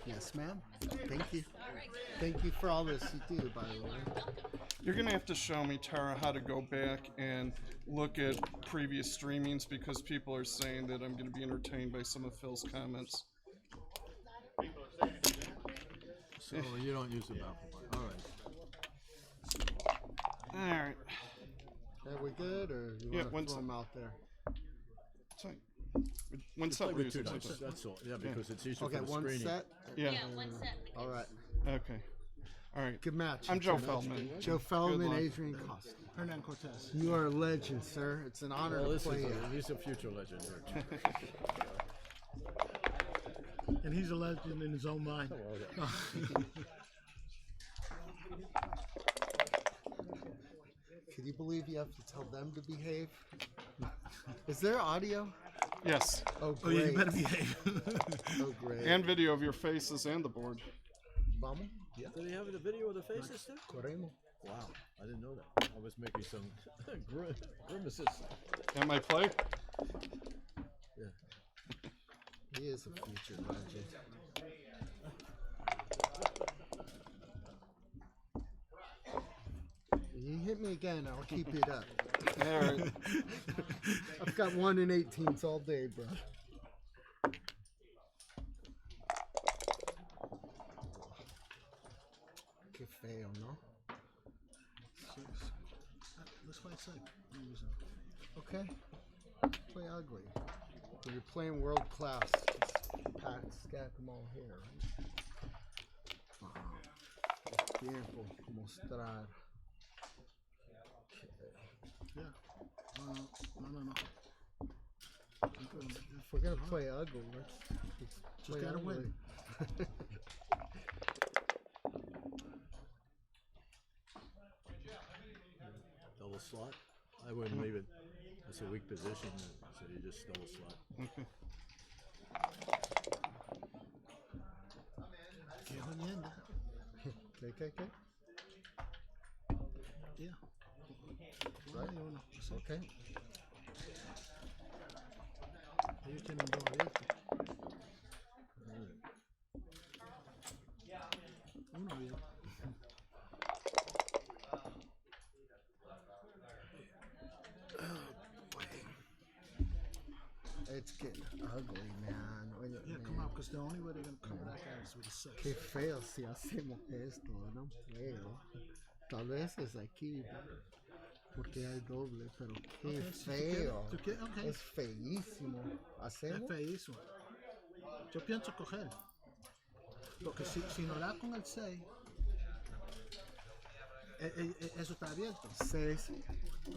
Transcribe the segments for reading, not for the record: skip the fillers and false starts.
Yes, ma'am. Thank you. Thank you for all this you do, by the way. You're going to have to show me, Tara, how to go back and look at previous streamings because people are saying that I'm going to be entertained by some of Phil's comments. So you don't use the baffle bar. All right. All right. Are we good, or you want to throw them out there? Sorry. One Just set play we're with two using. dice. That's all. Yeah, because it's easier Okay, for the one screening. set. Yeah. one set. All right. Okay. All right. Good match. I'm Joe Feldman. Joe Feldman, luck. Adrian Costa. Hernan Cortes. You are a legend, sir. It's an honor Well, to this play is you. he's a future legend. And he's a legend in his own mind. Can you believe you have to tell them to behave? Is there audio? Yes. Oh, Oh, great. yeah, you better behave. Oh, great. And video of your faces and the board. Vamos? Yeah. Did he have the video of the faces too? Corremos. Wow, I didn't know that. I was making some grimaces. And my play? Yeah. He is a future legend. You hit me again, I'll keep it up. All right. I've got 1 in 18s all day, bro. Que feo, ¿no? Let's fight safe. Okay. Play ugly. When you're playing world class, just stack them all here. Tiempo, mostrar. Yeah. No. If we're gonna play ugly, let's Just play gotta ugly. win. Double slot. I wouldn't leave it. It's a weak position, so you just double slot. Okay. Que jodienda. Okay. Yeah. Right. Uno. Sí. Okay. Ellos tienen dos abiertos. Uno abierto. It's getting ugly, man. Oye, Yeah, man. come out, because the only way they're going to come back at us with a six. Qué feo si hacemos esto, no puedo. Tal vez es aquí, porque hay doble, pero qué Okay, si tú feo. quieres- tú quieres- okay. Es feísimo. Es ¿Hacemos? feísimo. Yo pienso coger. Porque si no da con el 6, eso está abierto. 6.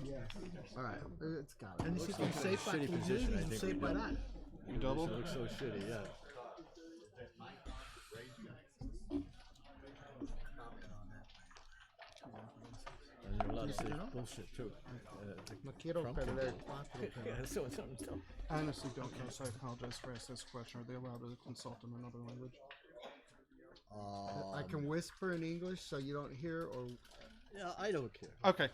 Yes. All right. It's got Él it. necesita un 6 para shitty cubrir position, y I un think 6 we para did. dar. You double? It looks so shitty, yeah. And you're allowed to say bullshit too. No quiero Trump perder can- 4. Yeah, so something. I honestly don't know, so I apologize for asking this question. Are they allowed to consult in another language? I can whisper in English so you don't hear, or Yeah, I don't care. Okay.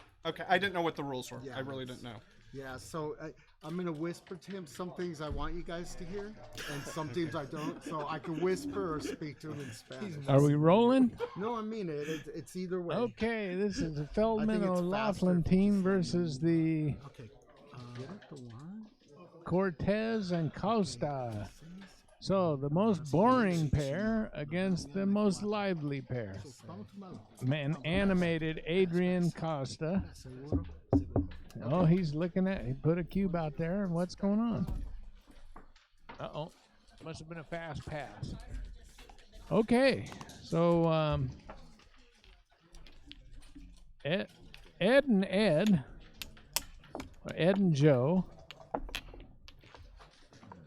I didn't know what the rules were. Yeah, I really didn't know. yeah. So I'm gonna whisper to him some things I want you guys to hear, and some things I don't. So I can whisper or speak to him in Spanish. Are we rolling? No, I mean it. It's either way. Okay, this is the Feldman it's O'Laughlin faster. team versus the Okay. Get it the one. Cortes and Costa. So the most boring pair against the most lively pair. Vamos a tomarlo. Man, animated Adrian Costa. Seguro. Oh, he's looking at. He put a cube out there. What's going on? Uh-oh. Must have been a fast pass. Okay, so Ed and Ed, or Ed and Joe,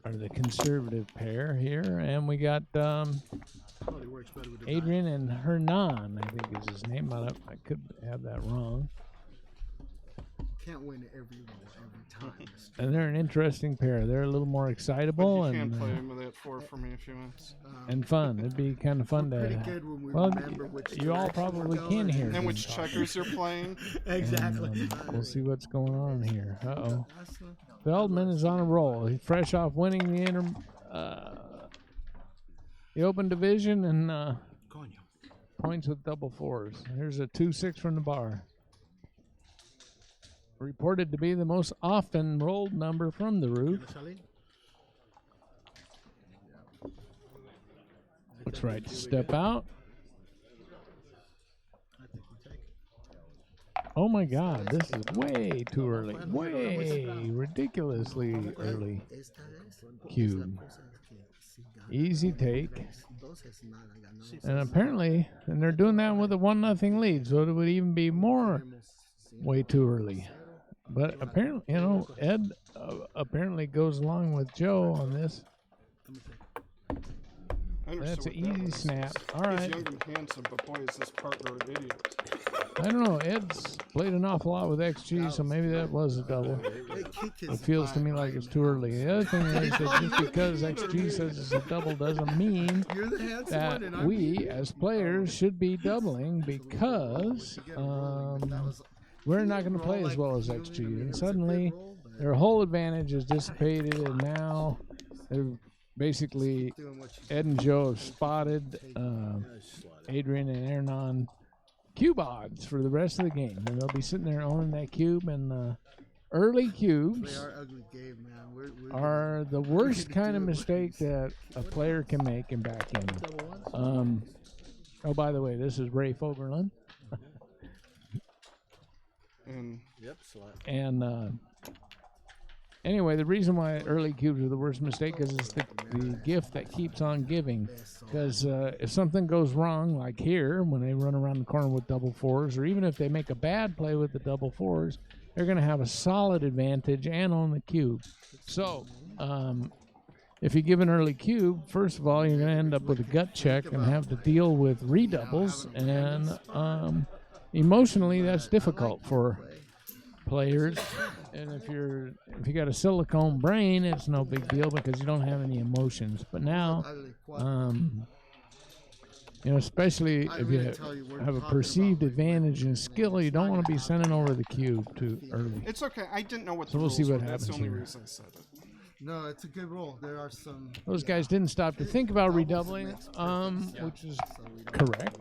are the conservative pair here, and we got Probably works better with the Adrian and Hernan, I think is his name. I could have that wrong. can't win every roll every time. Mr. And they're an interesting pair. They're a little more But excitable you can and play him with that 4 for me if you want. and fun. It'd be kind of fun We're pretty to. good when we Well, remember which you all direction we're probably going. can hear. And them which talking. checkers you're playing. Exactly. We'll see what's going on here. Uh-oh. That's the- Feldman is on a roll. He's fresh off winning the Open Division and Coño. points with double fours. Here's a 2-6 from the bar. Reported to be the most often rolled number from the roof. ¿Quiere salir? Looks right to step out. I think we take it. Oh my God, this is way too early. Way ridiculously early. Esta es Cube. la cosa que si gana Easy take. dos es nada, ganamos And apparently, and they're doing that with a 1-0 lead, so it would even be more way too early. But apparently, you know, Ed apparently goes along with Joe on this. I understood That's an what that easy was. snap. All He's right. young and handsome, but boy, is this partner an idiot. I don't know. Ed's played an awful lot with XG, so maybe that was a double. They kick his It feels to me butt like right it's too early. The other thing is that just because XG says it's a double doesn't mean now. You're the handsome one, and that I'm we, as players, should be doubling because we're not going to play as well as XG. And suddenly, their whole advantage is dissipated, and now they're basically doing what you Ed and Joe have spotted Adrian and Hernan cube odds for the rest of the game. And they'll be sitting there owning that cube, and early They cubes are ugly game, man. We're are the worst kind of mistake that a player can make in backgammon. Oh, by the way, this is Ray Fogerlund. And Yep, slap. And anyway, the reason why early cubes are the worst mistake is it's the gift that keeps on giving. Because if something goes wrong, like here, when they run around the corner with double fours, or even if they make a bad play with the double fours, they're going to have a solid advantage and on the cube. So, if you give an early cube, first of all, you're going to end up with a gut check and have to deal with redoubles. And emotionally, that's difficult for players. And if you got a silicone brain, it's no big deal because you don't have any emotions. But now, you know, especially if you have a perceived advantage in skill, you don't want to be sending over the cube too early. it's okay. I didn't know what the So we'll rules see what were. That's the happens only here. reason I said it. No, it's a good roll. There are some. Those guys didn't stop to think about redoubling, which is correct,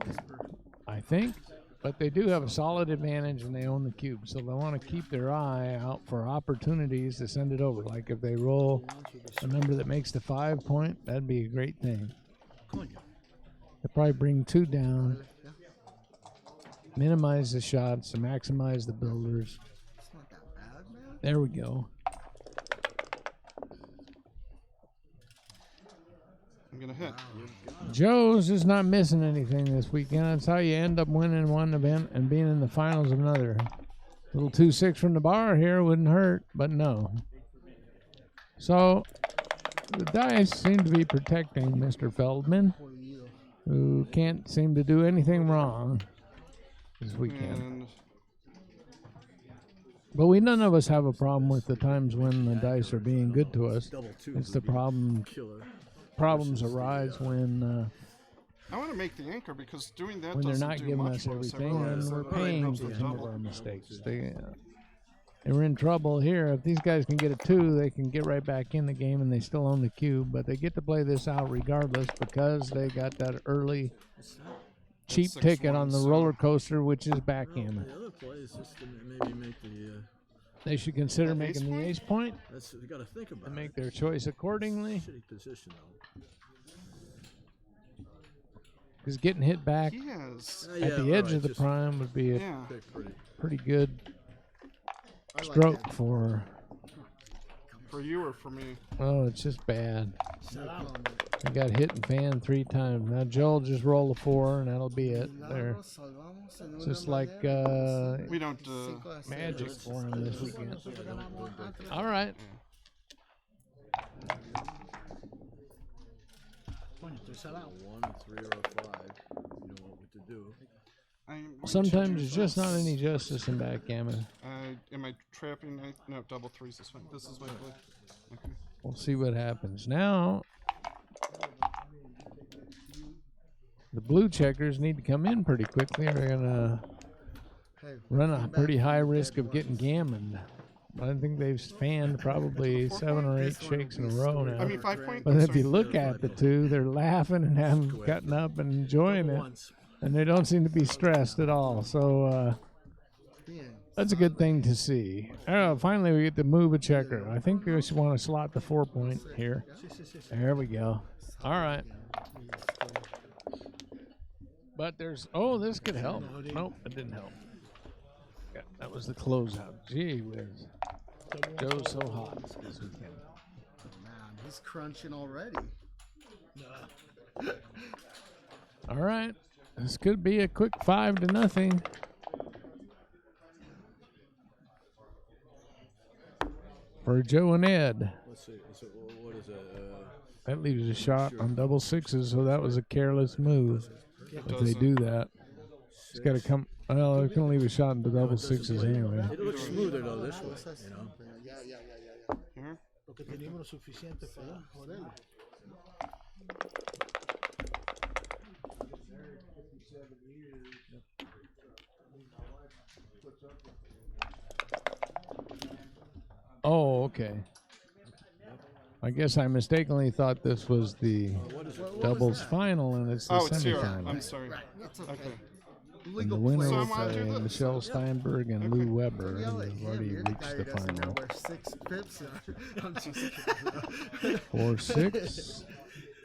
I think. But they do have a solid advantage and they own the cube. So they want to keep their eye out for opportunities to send it over. Like if they roll a number that makes the 5 point, that'd be a great thing. Coño. They'll probably bring 2 down, minimize the shots to maximize the builders. It's not that bad, man. There we go. I'm gonna hit. Joe's is not missing anything this weekend. That's how you end up winning one event and being in the finals of another. Little 2-6 from the bar here wouldn't hurt, but no. So the dice seem to be protecting Mr. Feldman, who can't seem to do anything wrong this weekend. And But none of us have a problem with the times when the dice are being good to us. Double two. It's the problems arise when I want to make the anchor because doing that they're doesn't not do giving much us for everything, I and realize we're that. But it paying helps for with some of double. our mistakes. They were in trouble here. If these guys can get a 2, they can get right back in the game, and they still own the cube. But they get to play this out regardless because they got that early cheap 6-1, ticket on the so- roller coaster, which is backgammon. The other play is just to maybe make the. They should consider That making ace the point? ace point That's you got to think about. and it. make their choice accordingly. Shitty position though. Because getting hit back He has. at the edge of the prime would be a Yeah. pretty good I like stroke that. for. For you or for me? Oh, it's just bad. No comment. They got hit and fan 3 times. Now Joel just rolled a 4, and that'll be it. There, Milagros, salvamos en una just like manera. We don't. 5 a 0. magic for him this weekend. All right. Coño, estoy salado. 1, 3, or a 5. You know what to do. Sometimes there's just not any justice in backgammon. Am I trapping? No, double threes is fine. This is my play. Okay. We'll see what happens. Now, the blue checkers need to come in pretty quickly. They're going to Hey, run a come back pretty from high the risk dead of getting ones. gammoned. I think they've fanned probably 7 or 8 This one will shakes in a be row story. now. I mean, 5 point. But I'm if sorry. you look at the two, they're laughing and haven't gotten up and enjoying it. Once. And they don't seem to be stressed at all. So Yeah. that's a good thing to see. Oh, finally we get to move a checker. I think we should want to slot the 4 point here. There we go. All right. But there's, oh, this could help. Nope, it didn't help. Yeah, that was the closeout. Gee whiz. Joe's so hot this weekend. Man, he's crunching already. All right. This could be a quick 5-0. For Joe and Ed. Let's see. So what is that? That leaves a shot on double sixes, so that was a careless move. If they do that, it's got to come. Well, they're going to leave a shot into double sixes anyway. It looks smoother though this way, you know. Yeah. Here. Porque tenemos lo suficiente para joderlo. Oh, okay. I guess I mistakenly thought this was the doubles final, and it's the Oh, it's here. semifinal. I'm sorry. It's okay. Okay. And Legal the winner play. So was I'm allowed to do this? Michelle Steinberg and Lou Weber, Don't yell at who've him. already You're the reached guy the who doesn't know final. where 6 pips are. I'm just kidding. 4-6.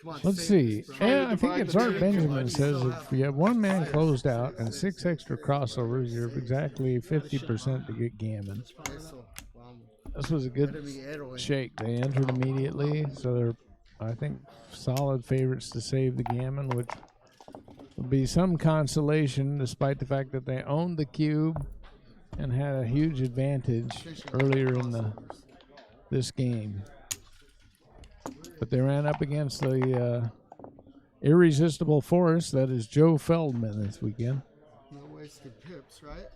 Come on, Let's save see. this, bro. Yeah, I think divide it's the Art two. Benjamin says if you have one man closed out and 6 extra crossovers, you're exactly 50% to get gammon. Eso. Vamos. This was a Better good be héroe. shake. They entered immediately, so they're, I think, solid favorites to save the gammon, which would be some consolation despite the fact that they owned the cube and had a huge advantage earlier in this game. But they ran up against the irresistible force that is Joe Feldman this weekend. No wasted pips, right?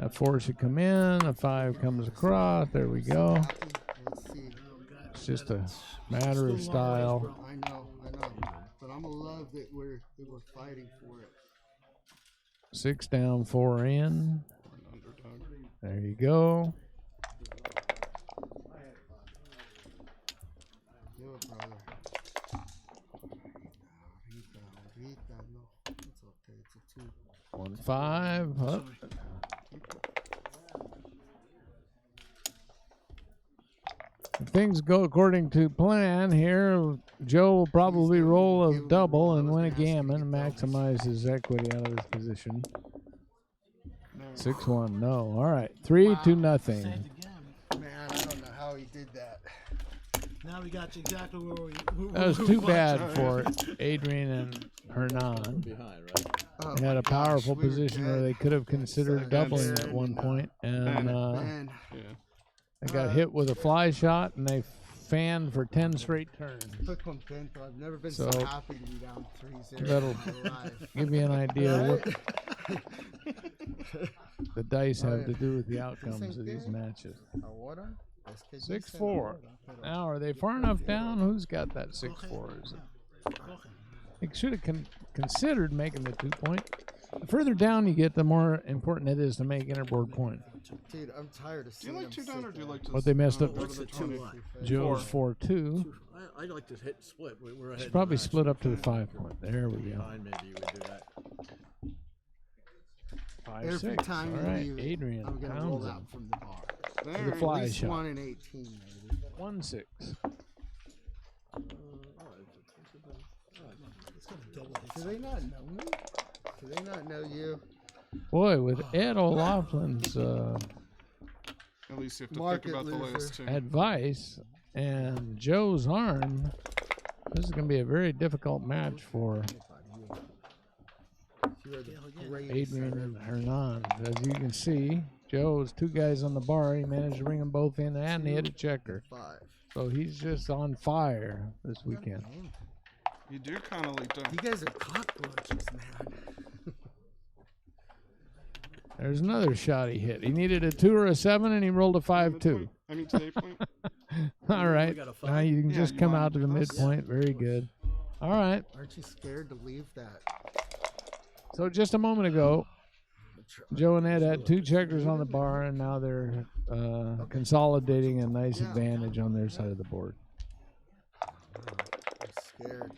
That 4 should come in. A 5 comes across. There we go. Let's see. It's just a matter of style. I know. But I'm gonna love that we're fighting for it. 6 down, 4 in. Underdog. There you go. Do it, brother. Rita, no. It's okay. It's a 2. 1-5. Up. If things go according to plan here, Joe will probably roll a double and win a gammon and maximize his equity out of his position. 6-1. No. All right. 3-0. Saved the game. Man, I don't know how he did that. Now we got you exactly where we That was too bad for Adrian and Hernan. Behind, right? Oh They had my a gosh, powerful we were position where dead. they could have considered doubling at one point, and Man, Yeah. they got hit with a fly shot, and they fanned for 10 straight turns. estoy contento. I've never been so, So, happy to be down 3-0 that'll in my life. give you an idea what the dice have to do with the outcomes of these matches. Ahora, es que 6-4. dicen ahora, pero Now, are they far enough down? Who's got that 6-4? Is it? They should have considered making the 2 point. The further down you get, the more important it is to make interboard point. Dude, I'm tired of Do you seeing like him 2 down sit or do you there. like to? But they messed up. go to What's the the 2 20? line? Joe's 4-2. I like to hit split. We're ahead. Should probably in the match. split up to the 5 point. There we go. Behind, maybe you would do that. 5-6. Every time All you right, leave, Adrian I'm gonna pounds roll him. out from the bar. There. The fly At least shot. 1 in 18, maybe. 1-6. Do they not know me? Do they not know you? Boy, with Ed O'Loughlin's At least you have to Market think about the loser. last 2. advice and Joe's arm, this is going to be a very difficult match for You are the greatest. Adrian and Hernan. As you can see, Joe's 2 guys on the bar. He managed to bring them both in and he hit a checker. 5. So he's just on fire this weekend. You do kind of like You them. guys are cockroaches, man. There's another shot he hit. He needed a 2 or a 7, and he rolled a 5-2. I mean, today point. All right. got a Now you can Yeah, just you come want out to the us? midpoint. Very good. All right. Aren't you scared to leave that? So just a moment ago, Joe and Ed had 2 checkers on the bar, and now they're consolidating a nice advantage on their side of the board. I'm scared.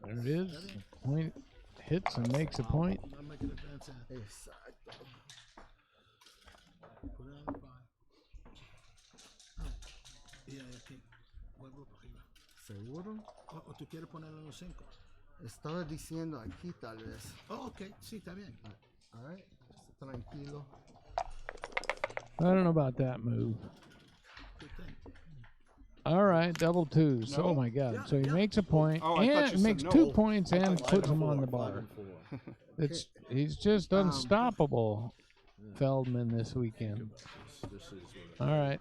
There it is. Point hits and makes a point. Va a making advance. Exacto. Put it on the 5. Y aquí. Vuelvo para arriba. ¿Seguro? O tú quieres ponerlo en los 5. Estaba diciendo aquí tal vez. Oh, ok. Sí, está bien. Alright. Tranquilo. I don't know about that move. Good thing. All right, double 2s. No. Oh my God! So he makes a point Oh, I thought you and said makes no. 2 points and Five puts and him on four, the 5 bar. and 4. He's just unstoppable, Feldman, this weekend. This is All right.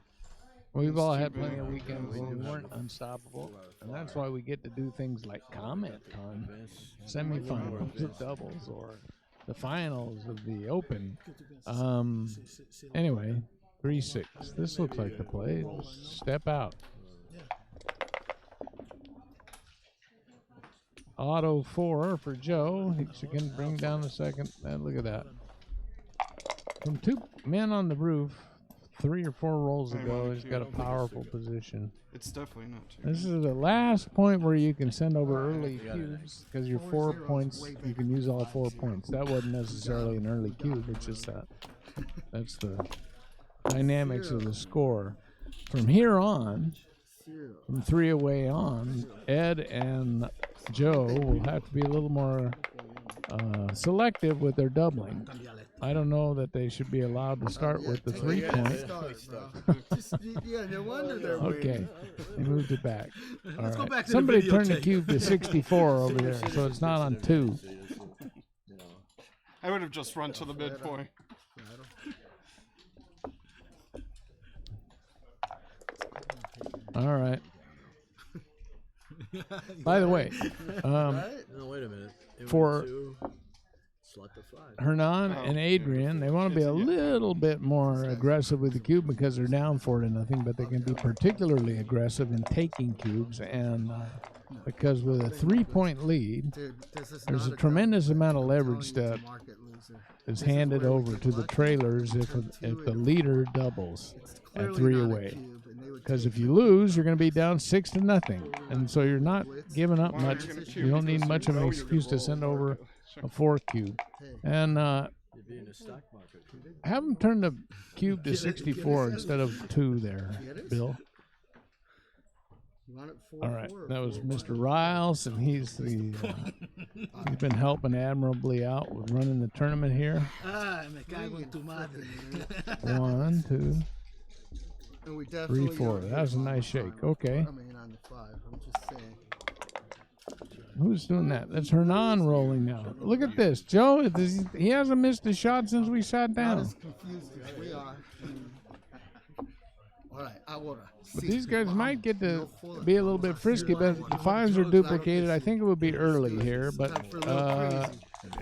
We've all too had plenty big. of weekends where we weren't unstoppable, and that's why we get to do things like comment on semifinals of doubles or the finals of the Open. Anyway, 3-6. This looks like the play. Step out. Auto 4 for Joe. He can bring down the second. And look at that. From 2 men on the roof, 3 or 4 rolls ago, he's got a powerful position. It's definitely not too. This is the last point where you can send over early cubes because your 4 points, you can use all 4 points. That wasn't necessarily an early cube. It's just that. That's the dynamics of the score. From here on, from 3 away on, Ed and Joe will have to be a little more selective with their doubling. I don't know that they should be allowed to start with the 3 point. Yeah, no wonder they're Okay, they moved it back. All Let's go right. back to the Somebody turned the videotape. cube to 64 over there, so it's not on 2. I would have just run to the midpoint. All right. By the way, No, wait a minute. It For- went to slot the 5. Hernan Oh, and yeah, Adrian, they want to be a little bit more aggressive with the cube because they're down 4-0, but they can be particularly aggressive in taking cubes. And because with a 3-point lead, Dude, this is there's not a tremendous double. amount of I'm leverage telling you, that it's a market loser. is This handed where we over get to the lucky, trailers if turn if two the and leader doubles it's at clearly 3 not a away. cube, and they would Because take if you lose, you're going to be down 6-0, and so you're not giving up Why aren't much. you gonna You cube don't need because much you of an know you're gonna excuse to roll send a over market? Sure. a 4 cube. And You'd be in a stock market. have them turn the cube to 64 instead of 2 there, Bill. You want it All right, 4-4 or that was 4-5? Mr. Riles, and he's been helping admirably out with running the tournament here. Ah, me cago en tu madre. 1, 2, And we definitely 3, 4. don't That was a hit on nice the shake. final. Okay, I mean, on the 5. I'm just saying. who's doing that? That's Hernan rolling now. Look at this, Joe. He hasn't missed a shot since we sat Not down. as confused as we are. All right, ahora. But sí. these guys might get to No foda. be a little bit frisky, but the 5s are duplicated. I think it would be early here, but Time for a little crazy.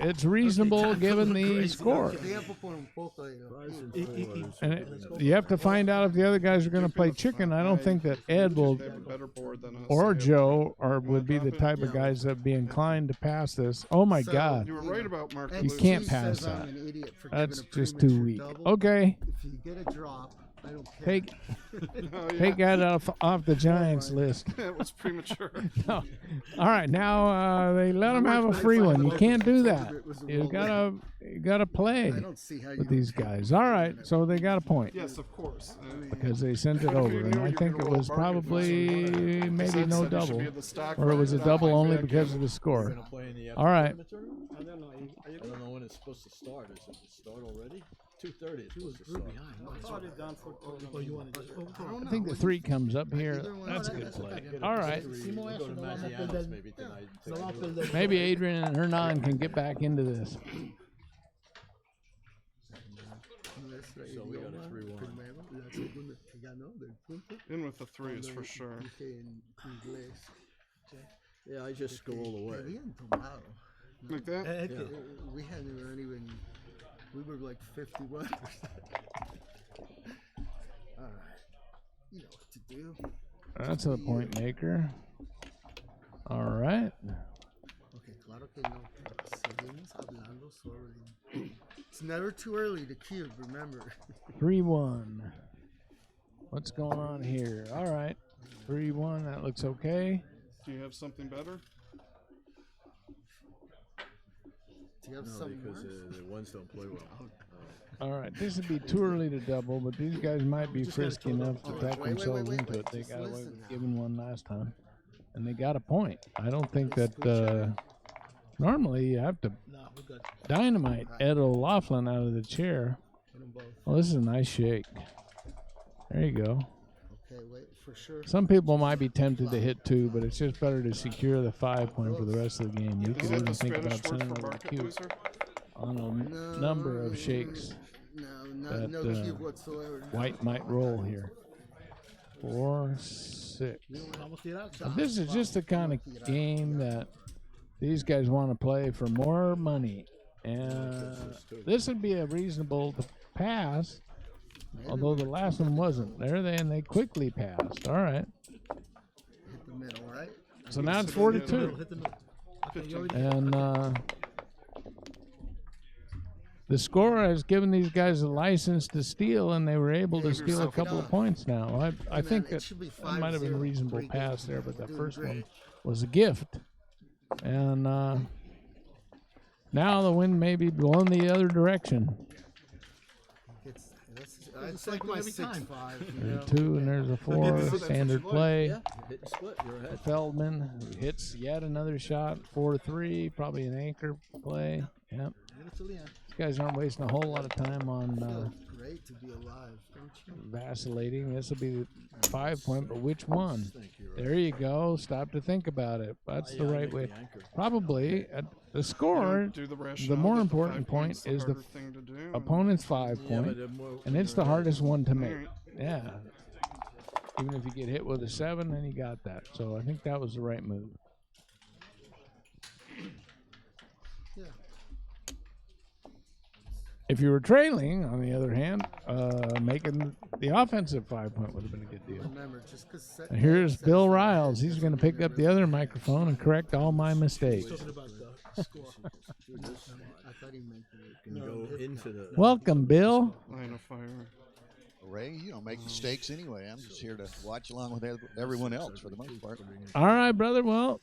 it's reasonable given the score. Tiempo por un poco de- And you have to find out if the other guys are going to play chicken. I don't think that Ed will They have a better board than us. or They have- Joe would be the type of guys that would be inclined to pass this. Oh my So, God, You were right about Mark. And You Lewis. can't Steve pass says I'm that. an idiot for that's giving a just too premature weak. double. Okay, If you get a drop, I don't care. take Oh, yeah. take that off the Giants list. It was premature. No. All right, now they let them have a free one. You can't do that. You gotta play I don't see how you with these guys. All right, so they got a point Yes, of course. because they sent it But if over, you and knew I you were think gonna it roll was a bargain, probably that's maybe Zach no said you should double, be at the stock or it was a market. double Like only that because game. of the score. Gonna play in the All right. tournament? I don't know when it's supposed to start. Is it start already? 2:30. It's supposed to start. Or you want to just. I think the 3 comes up here. Either one. That's a No, good that's play. okay. All right, Hicimos We'll eso, go to no vamos a Maggiano's perder. maybe tonight. and No take vamos a a look. perder. maybe Adrian and Hernan can get back into this. So we got a 3-1. Primero, la segunda que ganó del punto. In with the 3s for sure. Dije en inglés. Yeah, I just go all the way. Bien tomado. Like that? Es Yeah. que we hadn't even. We were like 51%. All right. You know what to do. That's a point maker. All right. Okay, claro que no. Seguimos hablando sobre. It's never too early to cube, remember. 3-1. What's going on here? All right. 3-1. That looks okay. Do you have something better? Do you have No, something because worse? the ones don't play well. All right. This would be too early to double, but these guys might be Just gotta frisky total enough to up. talk Wait, themselves wait, into wait. it. They Just got away listen with now. giving one last time, and they got a point. I don't think that normally you have to No, we got dynamite Ed O'Loughlin out of the chair. them both. Well, this is a nice shake. There you go. Okay, wait, for sure. Some people might be tempted to hit 2, but it's just better to secure the 5 point for the rest of the game. You Is could that even the think Spanish about word sending for over the market cube loser? on a number of shakes. No, no that, cube whatsoever. White might roll here. 4, 6. Vamos a tirar. Now, this is just the kind of game that these guys want to play for more money. And this would be a reasonable pass, although the last one wasn't. There they quickly passed. All right. Hit the middle, right? So now it's Sit in the 4-2. middle. Hit the middle. Okay, you already And the score has given these guys a license to steal, and they were able to steal a couple of points now. I think that might have been a reasonable pass there, but the first one was a gift. And now the wind may be blowing the other direction. It's like my 6-5. There's 2 and there's a 4. Standard play. Yeah, hit and split. You're ahead. Feldman who hits yet another shot. 4-3. Probably an anchor play. Yep. These guys aren't wasting a whole lot of time on Great to be alive, don't you? vacillating. This will be the 5 point, but which one? Think you're right. There you go. Stop to think about it. That's the Yeah, I right make way. the anchor. Probably the score. Do the The rationale more that important 5 point point's the is the harder thing to do. opponent's 5 Yeah, point, but the more- and it's you're the ahead. hardest one to make. Alright. Yeah. Even if you get hit with a 7, then you got that. So I think that was the right move. Yeah. If you were trailing, on the other hand, making the offensive 5 point would have been a good deal. Remember, just because. And here's Bill Riles. He's going to pick up the other microphone and correct all my mistakes. Talking about the score. Do this. I thought he meant You can go into the. Welcome, Bill. Line of fire. Ray, you don't make mistakes anyway. I'm just here to watch along with everyone else for the most part. All right, brother. Well,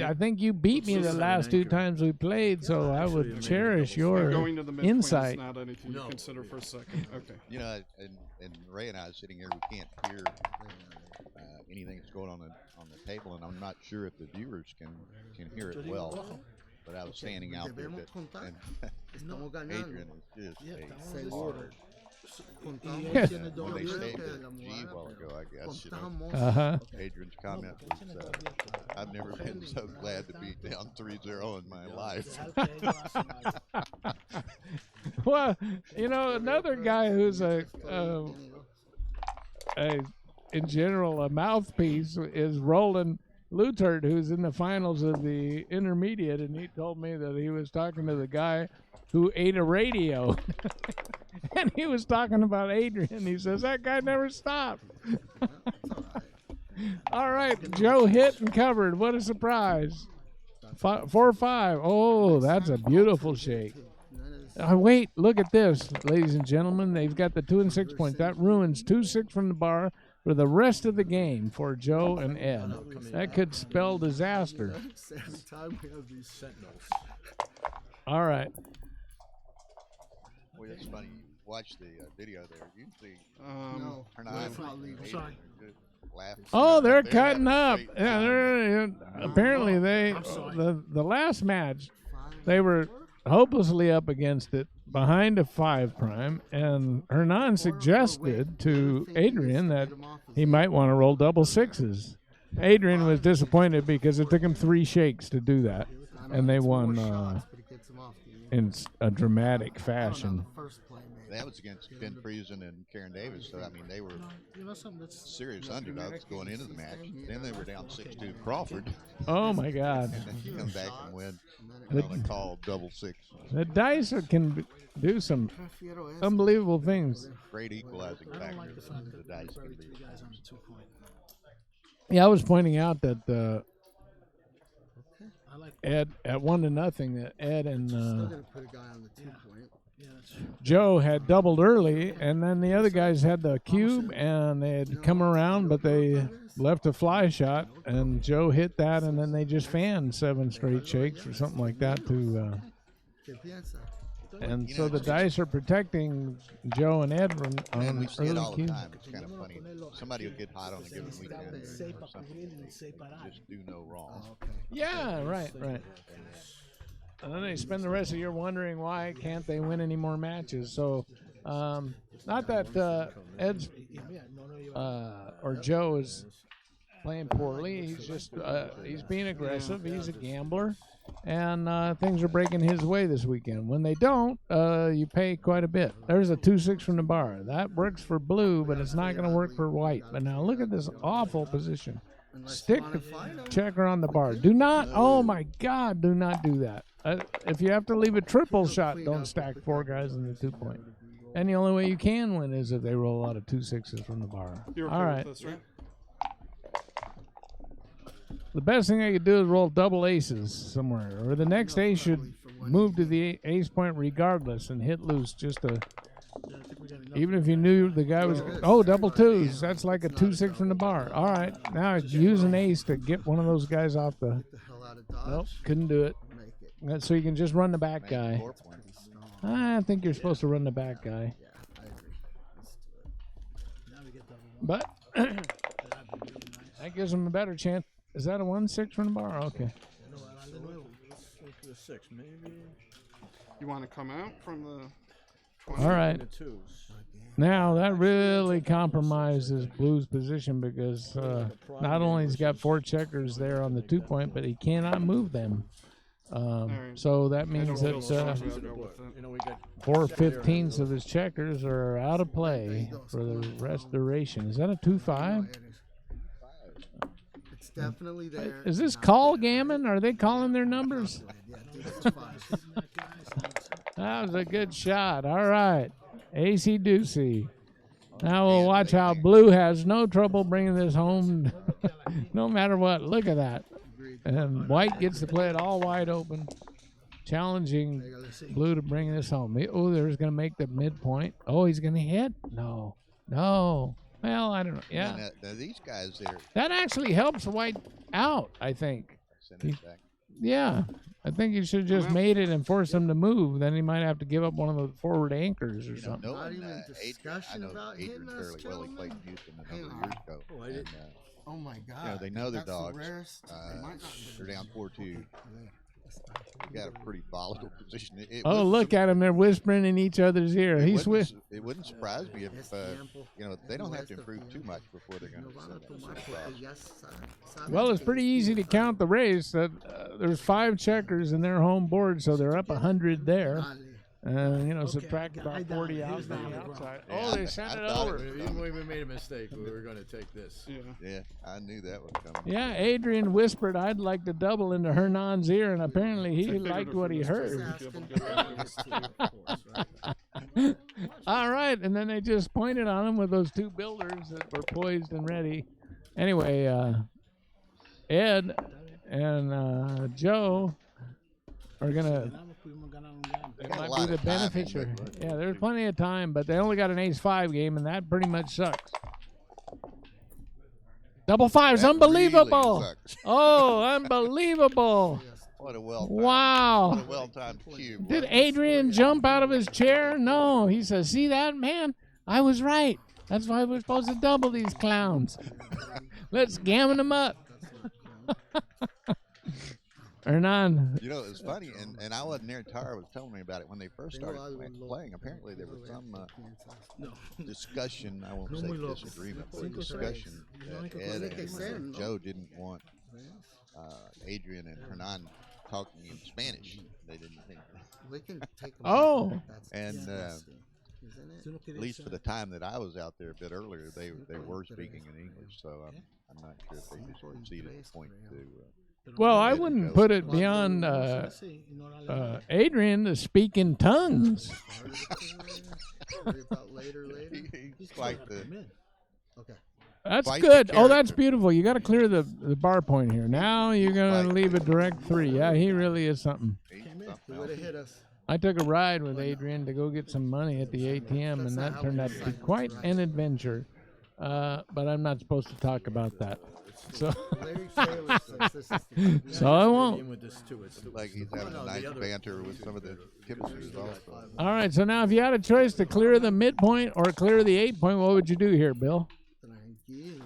I think you beat me the last 2 times we played, so I would cherish your Going to the midpoint insight. is not anything you consider for a second. Okay. You know, and Ray and I sitting here, we can't hear anything that's going on the table, and I'm not sure if the viewers can hear it well. But I was standing out there, and Estamos ganando. Adrian is just a Seguro. hard. Contamos Yeah. tiene When doble they que saved la it, gee, mugada, a while pero ago, I guess. You know, contamos. Uh-huh. Adrian's comment was, "I've never been so glad to be down 3-0 in my life." Well, you know, another guy who's in general, a mouthpiece is Roland Lutert, who's in the finals of the intermediate, and he told me that he was talking to the guy who ate a radio. And he was talking about Adrian. He says, that guy never stopped. All right, Joe hit and covered. What a surprise. 4-5. Oh, that's a beautiful shake. Wait, look at this, ladies and gentlemen. They've got the 2 and 6 points. That ruins 2-6 from the bar for the rest of the game for Joe and Ed. That could spell disaster. Every time we have these Sentinels. All right. Well, it's funny. You watch the video there. You see No, Hernandez that's not legal. and Sorry. Adrian just laughing. Oh, they're They're cutting having up. a great Yeah, time. apparently the last match they were hopelessly up against it behind a 5 prime, and Hernan suggested to Adrian that he might want to roll double 6s. Adrian was disappointed because it took him 3 shakes to do that, and they won in a dramatic fashion. First play, that was against Ben Friesen and Karen Davis. So I mean, they were You know something that's serious underdogs going into the match. Then they were down 6-2 to Crawford. Oh my God. And then you come back and win. The- On a call double six. The dice can do some unbelievable things. Great equalizing factor. The dice can be. Yeah, I was pointing out that Ed at 1-0 that Ed and still gonna put a guy on the 2-point. Joe had doubled early, and then the other guys had the cube, and they had come around, but they left a fly shot, and Joe hit that, and then they just fanned 7 straight shakes or something like that to. And so the dice are protecting Joe and Ed on Man, we see it early all the cube. time. It's kind of funny. Somebody will get hot on a given weekend or something. They just do no wrong. Yeah, right. And then they spend the rest of the year wondering why can't they win any more matches. So, not that Ed's or Joe is playing poorly. He's just he's being aggressive. He's a gambler, and things are breaking his way this weekend. When they don't, you pay quite a bit. There's a 2-6 from the bar. That works for blue, but it's not going to work for white. But now look at this awful position. Stick the checker on the bar. Do not, oh my God, do not do that. If you have to leave a triple shot, don't stack 4 guys in the 2-point. And the only way you can win is if they roll out of 2-6s from the bar. You're okay All right. with this, right? The best thing I could do is roll double aces somewhere, or the next ace should move to the ace point regardless and hit loose just to. Even if you knew the guy was, double 2s. That's like a 2-6 from the bar. All right, now use an ace to get one of those guys off the. Nope, couldn't do it. So you can just run the back guy. I think you're supposed to run the back guy. But that gives him a better chance. Is that a 1-6 from the bar? Okay. You want to come out from the 20? All right. Now that really compromises Blue's position because not only he's got 4 checkers there on the 2-point, but he cannot move them. So that means that 4/15 of his checkers are out of play for the restoration. Is that a 2-5? It's definitely there. Is this call gammon? Are they calling their numbers? That was a good shot. All right. AC Doocy. Now we'll watch how Blue has no trouble bringing this home no matter what. Look at that. And White gets to play it all wide open, challenging Blue to bring this home. Oh, there's going to make the midpoint. Oh, he's going to hit? No. Well, I don't know. Yeah. Now these guys there. That actually helps White out, I think. Send it back. Yeah. I think you should have just made it and forced him to move. Then he might have to give up one of the forward anchors or something. Not even discussion about hitting us, fairly well. He played in Houston a number of years ago. And, oh my God! they know their That's the dogs. rarest. They're down 4-2. They got a pretty volatile position. Oh, look at them! They're whispering in each other's ear. It wouldn't surprise me if they don't have to improve too much before they're going to. Well, it's pretty easy to count the race. There's 5 checkers in their home board, so they're up 100 there. Subtract about 40 out from the outside. Yeah, They sent it over. Even when we made a mistake, we were going to take this. Yeah, I knew that was coming. Yeah, Adrian whispered, "I'd like to double" into Hernan's ear, and apparently he liked what he heard. All right, and then they just pointed on him with those 2 builders that were poised and ready. Anyway, Ed and Joe are gonna. They might be the beneficiary. Yeah, there's plenty of time, but they only got an ace-5 game, and that pretty much sucks. Double 5's unbelievable. Really Oh, unbelievable. What a well-timed cube. Did Adrian jump out of his chair? No. He says, "See that, man? I was right. That's why we're supposed to double these clowns. Let's gammon them up." Hernan. It's funny, and I wasn't there. Tara was telling me about it when they first started playing. Apparently, there was some discussion. I won't say disagreement, but discussion that Ed and Joe didn't want Adrian and Hernan talking in Spanish. They didn't think. We can take them Oh. That's And at least for the time that I was out there a bit earlier, they were speaking in English. So I'm not sure if they just conceded a point to. Well, I wouldn't put it beyond Adrian to speak in tongues. Worry about later. He's quite the. Okay. That's Quite good. the Oh, that's character. beautiful. You got to clear the bar point here. Now you're going to leave a direct 3. Yeah, he really is something. He's He something would else. have hit us. I took a ride with Adrian to go get some money at the ATM, and that turned out to be quite an adventure. But I'm not supposed to talk about that. So, Larry Taylor says this is the so I won't. With this too, it's Like he's having a nice banter with some of the tipsters also. All right, so now if you had a choice to clear the midpoint or clear the 8 point, what would you do here, Bill? Tranquilo.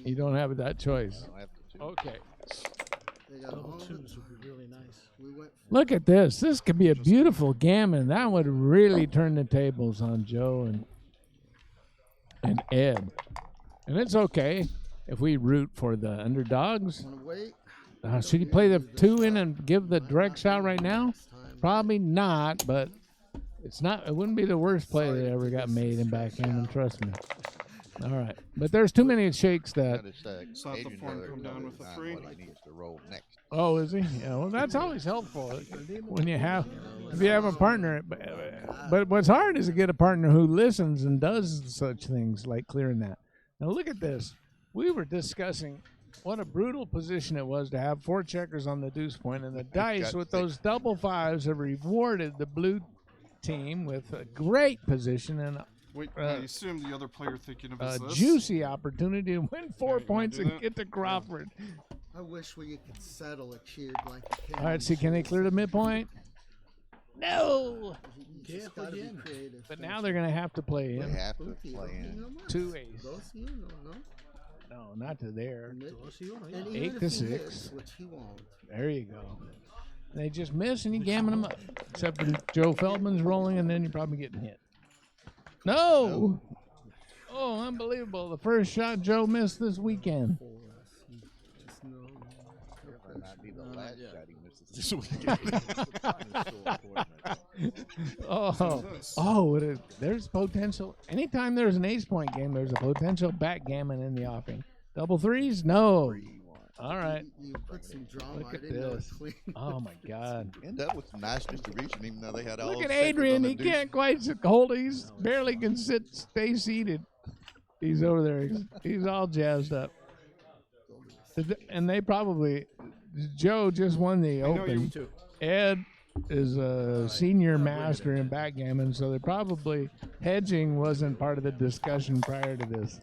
You don't have that choice. I don't have to choose. Okay. They got all the- would be really nice. We went Look at this. This could be a beautiful gammon. That would really turn the tables on Joe and Ed. And it's okay if we root for the underdogs. want to wait. Should you play the 2 in and give the direct shot right now? Probably not, but it's not. It wouldn't be the worst play that ever got made in backgammon. Trust me. All right, but there's too many shakes that. Gotta say, So if the Adrian form knows come down with a not 3? what he needs to roll next. Oh, is he? Yeah. Well, that's always helpful when you have if you have a partner. But what's hard is to get a partner who listens and does such things like clearing that. Now look at this. We were discussing what a brutal position it was to have 4 checkers on the deuce point, and the dice with those double 5s have rewarded the blue team with a great position and Wait, I assume the other player thinking of a is this. juicy opportunity to win 4 you wanna points do and that? get to Crawford. I wish we could settle a cheered like a All right, see, can they clear the midpoint? No. You just gotta be creative. But now they're going to have to play They in have to Spooky, play in. no más. 2 ace. Dos y uno, no? No, not to there. And 8 even to if he 6. hits, which he won't. There you go. They just miss and you gammon them up. Except for Joe Feldman's rolling and then you're probably getting hit. No! Oh, unbelievable. The first shot Joe missed this weekend. For us. You just know. That might be the last shot he misses this weekend. There's potential. Anytime there's an ace point game, there's a potential backgammon in the offing. Double 3s? No. All right. You put some drama. Look I at didn't know it this. clean. Oh, my God. End up with some nice distribution, even though they had all Look those at checkers Adrian. on the He deuce. can't quite hold it. He's barely can stay seated. He's over there. He's all jazzed up. And they probably, Joe just won the Open. Ed is a senior master in backgammon, so they probably hedging wasn't part of the discussion prior to this.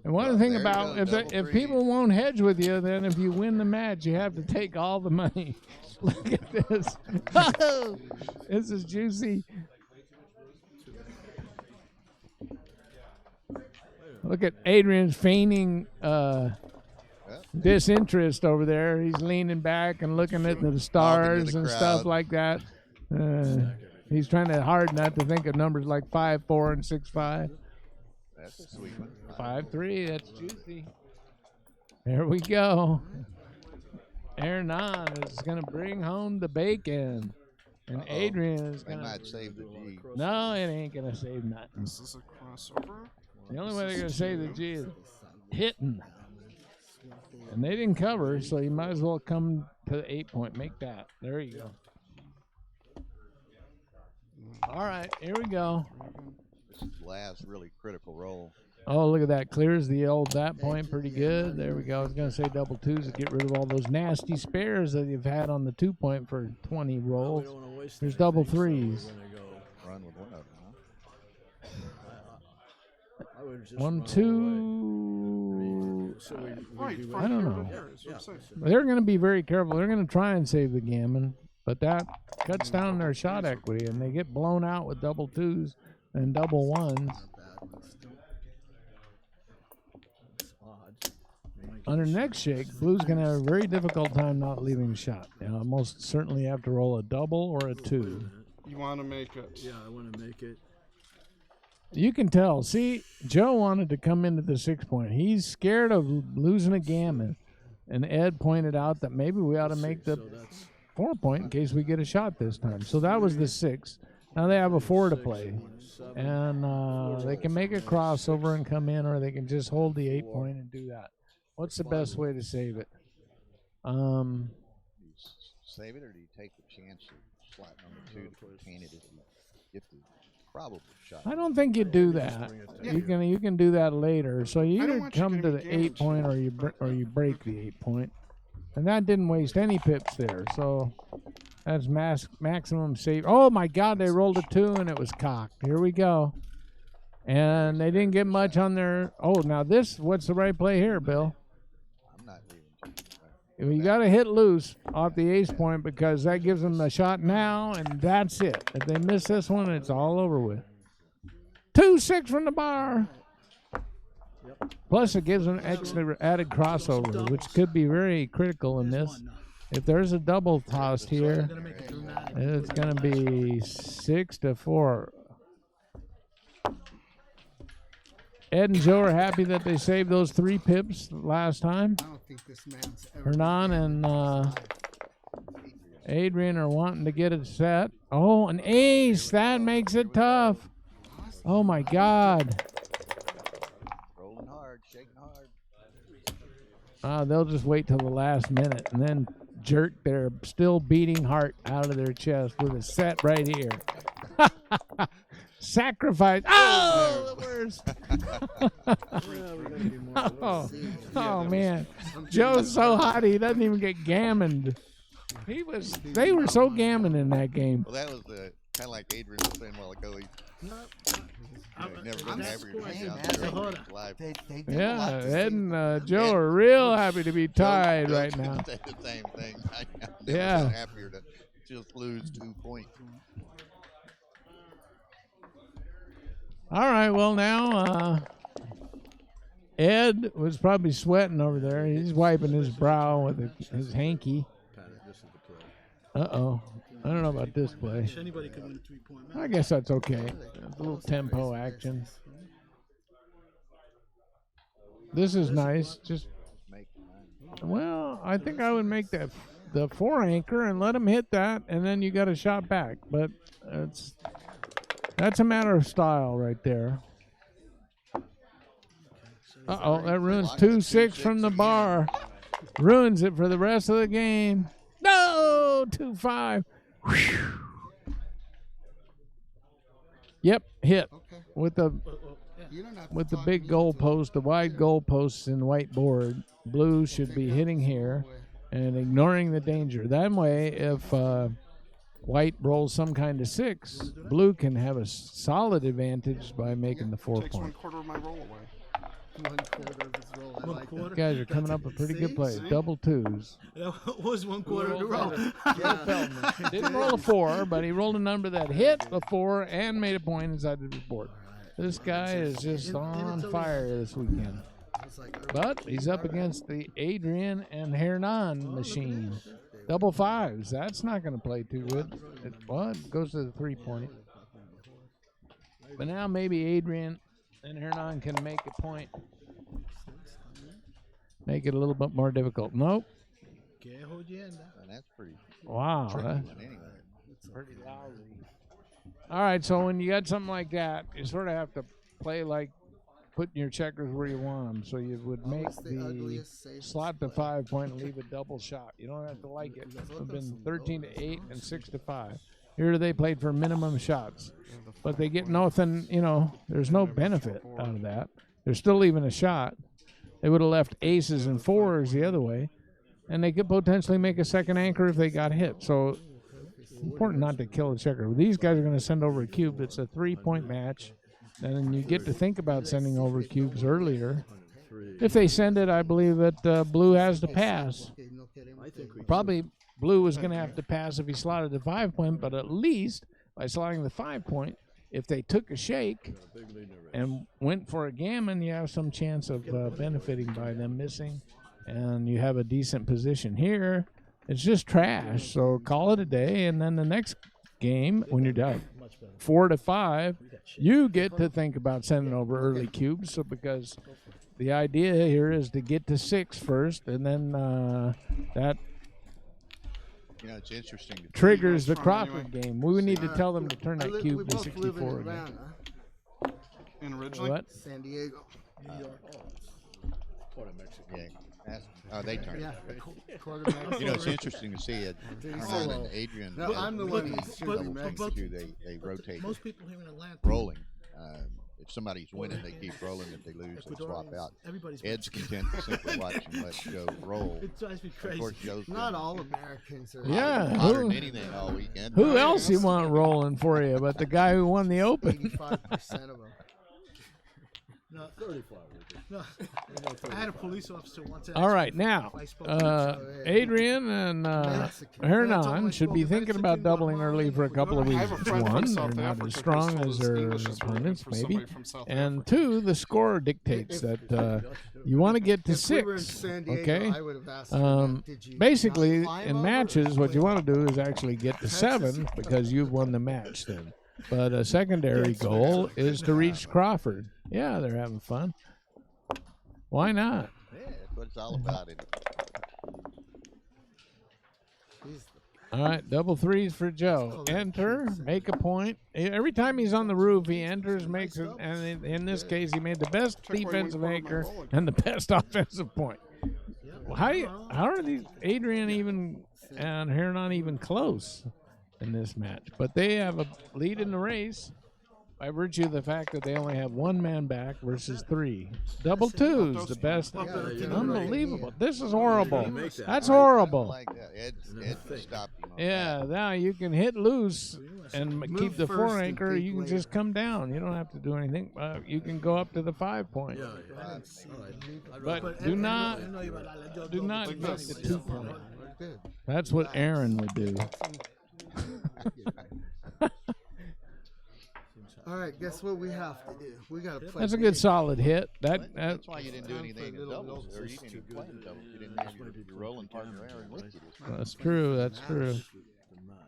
And one thing There you about go, if double if three. people won't hedge with you, then if you win the match, you have to take all the money. Look at this. This is juicy. Look at Adrian's feigning disinterest over there. He's leaning back and looking at the stars the and stuff crowd. like that. He's trying to hard not to think of numbers like 5-4 and 6-5. That's a sweet one. 5-3. That's juicy. There we go. Hernan is going to bring home the bacon. And Adrian is They going to. might save the G. No, it ain't going to save nothing. This is a crossover. The only way they're going to save the G is hitting. And they didn't cover, so you might as well come to the 8 point. Make that. There you go. All right, here we go. This is the last really critical roll. Oh, look at that. Clears the old that point pretty good. There we go. I was going to say double 2s to get rid of all those nasty spares that you've had on the 2 point for 20 rolls. There's double 3s. Run with one of them, huh? 1, 2. Right, I don't know. Here is what I'm saying. They're going to be very careful. They're going to try and save the gammon, but that cuts down their shot equity, and they get blown out with double 2s and double 1s. On their next shake, Blue's going to have a very difficult time not leaving a shot. Most certainly have to roll a double or a 2. You want to make it. Yeah, I want to make it. You can tell. See, Joe wanted to come into the 6 point. He's scared of losing a gammon. And Ed pointed out that maybe we ought to make the 4 point in case we get a shot this time. So that was the 6. Now they have a 4 to play, and they can make a crossover and come in, or they can just hold the 8 point and do that. What's the best way to save it? Do you save it, or do you take the chance of slot number 2 to contain it if you get the probable shot? I don't think you do that. You can do that later. So you I don't either want you come to getting the 8 point or you break the 8 point, and that didn't waste any pips there. So that's maximum save. Oh my God! They rolled a 2 and it was cocked. Here we go. And they didn't get much on their. Oh, now this. What's the right play here, Bill? I'm not leaving. You got to hit loose off the ace point because that gives them a shot now, and that's it. If they miss this one, it's all over with. 2-6 from the bar. Plus, it gives them extra added crossover, which could be very critical in this. If there's a double tossed here, it's going to be 6-4. Ed and Joe are happy that they saved those 3 pips last time. I don't think this man's ever. Hernan and Adrian are wanting to get it set. Oh, an ace. That makes it tough. Oh, my God. Rolling hard, shaking hard. They'll just wait till the last minute and then jerk their still beating heart out of their chest with a set right here. Sacrifice. Oh, the worst. Oh, man. Joe's so hot he doesn't even get gammoned. They were so gammon in that game. Well, that was kind of like Adrian was saying a while ago. He never been happy to be out there live. Yeah, Ed and Joe are real happy to be tied right now. Say the same thing. I'm never Yeah. happier to just lose 2 points. All right, well, now Ed was probably sweating over there. He's wiping his brow with his hanky. Uh-oh. I don't know about this play. Anybody could win a 3-point match. I guess that's okay. A little tempo action. This is nice. Just, well, I think I would make that the 4 anchor and let him hit that, and then you got a shot back. But that's a matter of style right there. Uh-oh, that ruins 2-6 from the bar. Ruins it for the rest of the game. No, 2-5. Yep, hit with the big goal post, the wide goal posts in white board. Blue should be hitting here and ignoring the danger. That way, if white rolls some kind of 6, blue can have a solid advantage by making the 4 Takes point. 1/4 of my roll away. 1/4 of his roll. I like that. You guys are coming up with pretty good plays. Double 2s. That was 1/4 of the roll. Feldman didn't roll a 4, but he rolled a number that hit the 4 and made a point inside the board. This guy is just on fire this weekend. But he's up against the Adrian and Hernan machine. Double 5s. That's not going to play too good. It goes to the 3 point. But now maybe Adrian and Hernan can make a point. Make it a little bit more difficult. Nope. And that's pretty Wow. tricky That's one anyway. pretty lousy. All right, so when you got something like that, you sort of have to play like putting your checkers where you want them. So you would make the slot to 5 point and leave a double shot. You don't have to like it. It's been 13-8 and 6-5. Here they played for minimum shots, but they get nothing. There's no benefit out of that. They're still leaving a shot. They would have left aces and 4s the other way, and they could potentially make a second anchor if they got hit. So it's important not to kill the checker. These guys are going to send over a cube. It's a 3 point match, and you get to think about sending over cubes earlier. If they send it, I believe that blue has to pass. Probably blue was going to have to pass if he slotted the 5 point, but at least by slotting the 5 point, if they took a shake and went for a gammon, you have some chance of benefiting by them missing, and you have a decent position here. It's just trash, so call it a day, and then the next game, when you're down 4-5, you get to think about sending over early cubes. So because the idea here is to get to 6 first, and then that You know, it's interesting. To triggers the from Crawford anyway? game. We would need to tell them to turn I that we cube to both live in 64 again. Atlanta, And originally, What? San Diego. New York. Oh, it's part of Mexico. yeah, they turn. Yeah, it. quarterback. You know, it's interesting to see it. Herman and Adrian. No, I'm the one who's but- shooting but- Mexico. They rotate Most people here in Atlanta, rolling. If somebody's winning, they keep rolling. If they lose, they swap out. everybody's Ed's content to simply watch and let Joe roll. It drives me Of crazy. course, Joe's Not been all Americans are. Yeah. hotter Who, than anything all weekend. who else you want rolling for you but the guy who won the Open? 85% of them. No, 35. No, I had a police officer once. All right, now, Adrian and Hernan should be thinking about doubling early for a couple of I have a reasons. friend from One, they're South not Africa as who's strong told as us their English is very good opponents, for maybe. somebody from South And Africa. two, the score dictates that you want to get to If we were in 6. San Diego, Okay. I would have asked her that. Did you Basically, not climb in over matches, or what you swim? want to do is actually get to 7 because you've won the match then. But a secondary goal is to reach Crawford. Yeah, they're having fun. Why not? Yeah, that's what it's all about. All right, double threes for Joe. Enter, make a point. Every time he's on the roof, he enters, makes it, and in this case, he made the best defensive anchor and the best offensive point. Well, how are these Adrian even and Hernan even close in this match? But they have a lead in the race by virtue of the fact that they only have one man back versus 3. Double twos, the best. Unbelievable. This is horrible. That's horrible. Like that. Ed stopped him on Yeah, that. now you can hit loose and keep the 4 first and anchor. peek You can later. just come down. You don't have to do anything. You can go up to the 5 point. Yeah, yeah. All right. But do not get the 2 point. That's what Aaron would do. All right, guess what we have to do? We got to play. That's a good solid hit. That That's why you didn't do anything in doubles, or you didn't even play in doubles. You didn't have your rolling partner Aaron with you. that's true. That's true.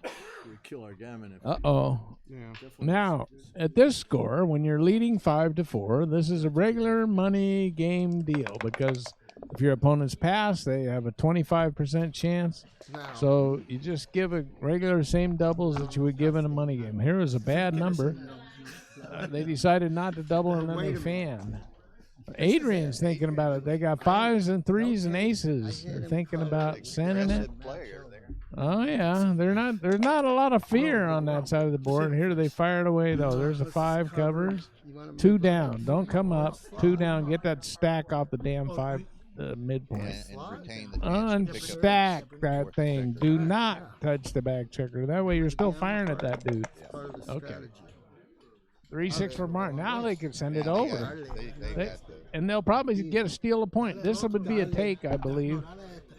We kill our gammon if Uh-oh. Yeah. Now, at this score, when you're leading 5-4, this is a regular money game deal because if your opponents pass, they have a 25% chance. Now, So you just give a regular same doubles that you would give in a money game. Here was a bad number. They decided not to double and then they fanned. Adrian's thinking about it. They got 5s and 3s and aces. They're thinking about sending it. Player there. Oh yeah, there's not a lot of fear on that side of the board. Here they fired away though. There's a 5 covers, 2 down. Don't come up. 2 down. Get that stack off the damn 5 midpoint. And retain the chance to pick up Unstack the that fourth thing. checker. Do not touch the back checker. That way you're still firing at that dude. part of the Okay. strategy. 3-6 for Martin. Now they can send it Yeah, over. They They- got the And they'll probably get a steal a point. This would be a take, I believe,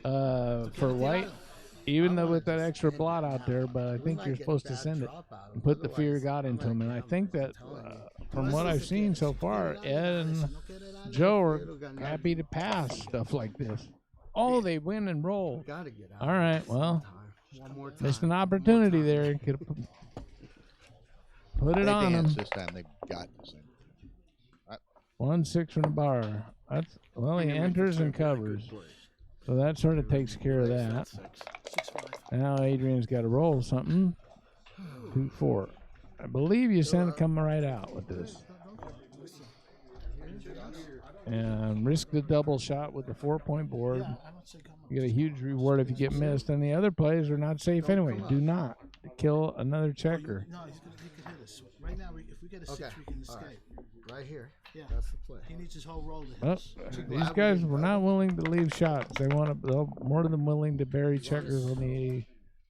for White, even though with that extra blot out there. But I think you're supposed to send it and put the fear of God into him. And I think that from what I've seen so far, Ed and Joe are happy to pass stuff like this. Oh, they win and roll. Got to get out. All right, well, One more time. missed an opportunity there. Could have put it they on dance him. this time. They've got this thing. 1-6 from the bar. That's well, he enters and covers. So that sort of takes care of that. 6-5. Now Adrian's got to roll something. 2-4. I believe you send come right out with this. And risk the double shot with the 4-point board. You get a huge reward if you get missed. And the other plays are not safe anyway. Do not kill another checker. No, he could hit us. Right now, if we get a 6, Okay. we can All escape. right here. Yeah. That's the play. He needs his whole roll to hit Well, us. these guys were not willing to leave shots. They want to. They're more than willing to bury checkers on the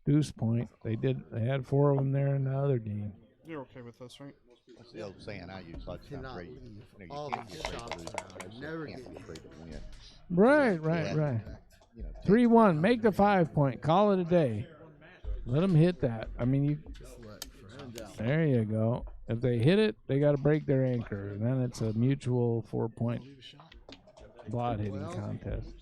deuce point. They did. They had 4 of them there in the other game. You're okay with this, right? That's the old saying I use. Like, Cannot afraid, leave you all can't these be afraid to shots lose. around. I just Never can't get be afraid to win. Right, You have to, right. you know, take 3-1. Make the 5-point. Call it a day. Let them hit that. I mean, you. There you go. If they hit it, they got to break their anchor. And then it's a mutual 4-point blot hitting contest.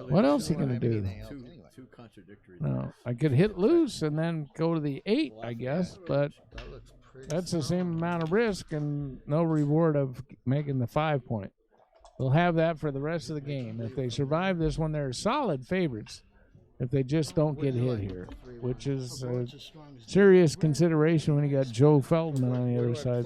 What else are you gonna do? anything else anyway. Two contradictory. No, I could hit loose and then go to the 8, I guess, but That looks pretty. that's the same amount of risk and no reward of making the 5-point. They'll have that for the rest of the game. If they survive this one, they're solid favorites. if they just don't get hit here, which is a serious consideration when you got Joe Feldman on the other side.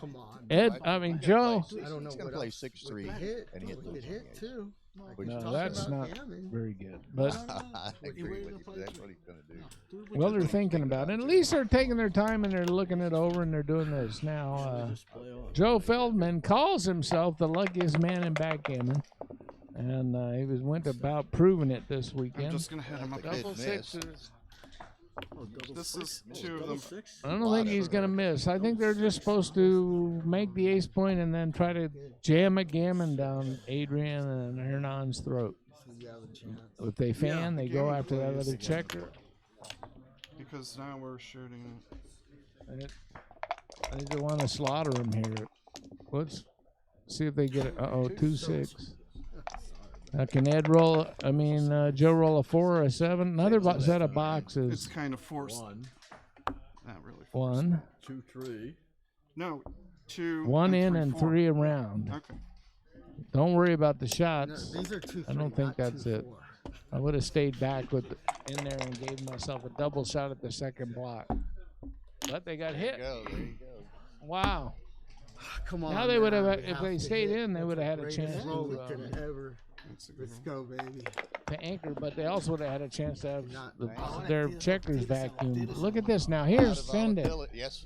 Come on. Ed, I mean, Joe. I don't know He's gonna what play else. 6-3 Hit. and hit We those could hit games. too. Which No, is that's talking not about damage. very good. But I agree with you. That's what he's gonna do. well, they're thinking about it. At least they're taking their time and they're looking it over and they're doing this now. Just play on. Joe Feldman calls himself the luckiest man in backgammon, and he went about proving it this I'm weekend. just gonna hit him up. Good Double miss. sixes. Oh, double This six? is two of Double them. six? I don't think he's gonna miss. I think they're just supposed to make the ace point and then try to jam a gammon down Adrian and Hernan's throat. You have a chance. If they fan, they go after that other checker. Because now we're shooting. I think they want to slaughter him here. Let's see if they get it. 2-6. Can Ed roll? I mean, Joe roll a 4 or a 7. Another set of It's boxes. kind of forced. One, Not really. Forced. 1, 2, 3. No, 2. 1 in three, and 4. 3 around. Okay. Don't worry about the No, shots. these are 2-3. I don't think not that's it. 2-4. I would have stayed back with in there and gave myself a double shot at the second block. But they got There hit. you go. There you go. Wow. Come on. Now they would have, man. We if they to stayed hit. in, they would have had a Greatest chance roll we to, could have ever. That's a good Let's one. go, baby. to anchor, but they also would have had a chance to have Not- their checkers vacuumed. Look at this now. Out Here's of send it. volatility. Yes.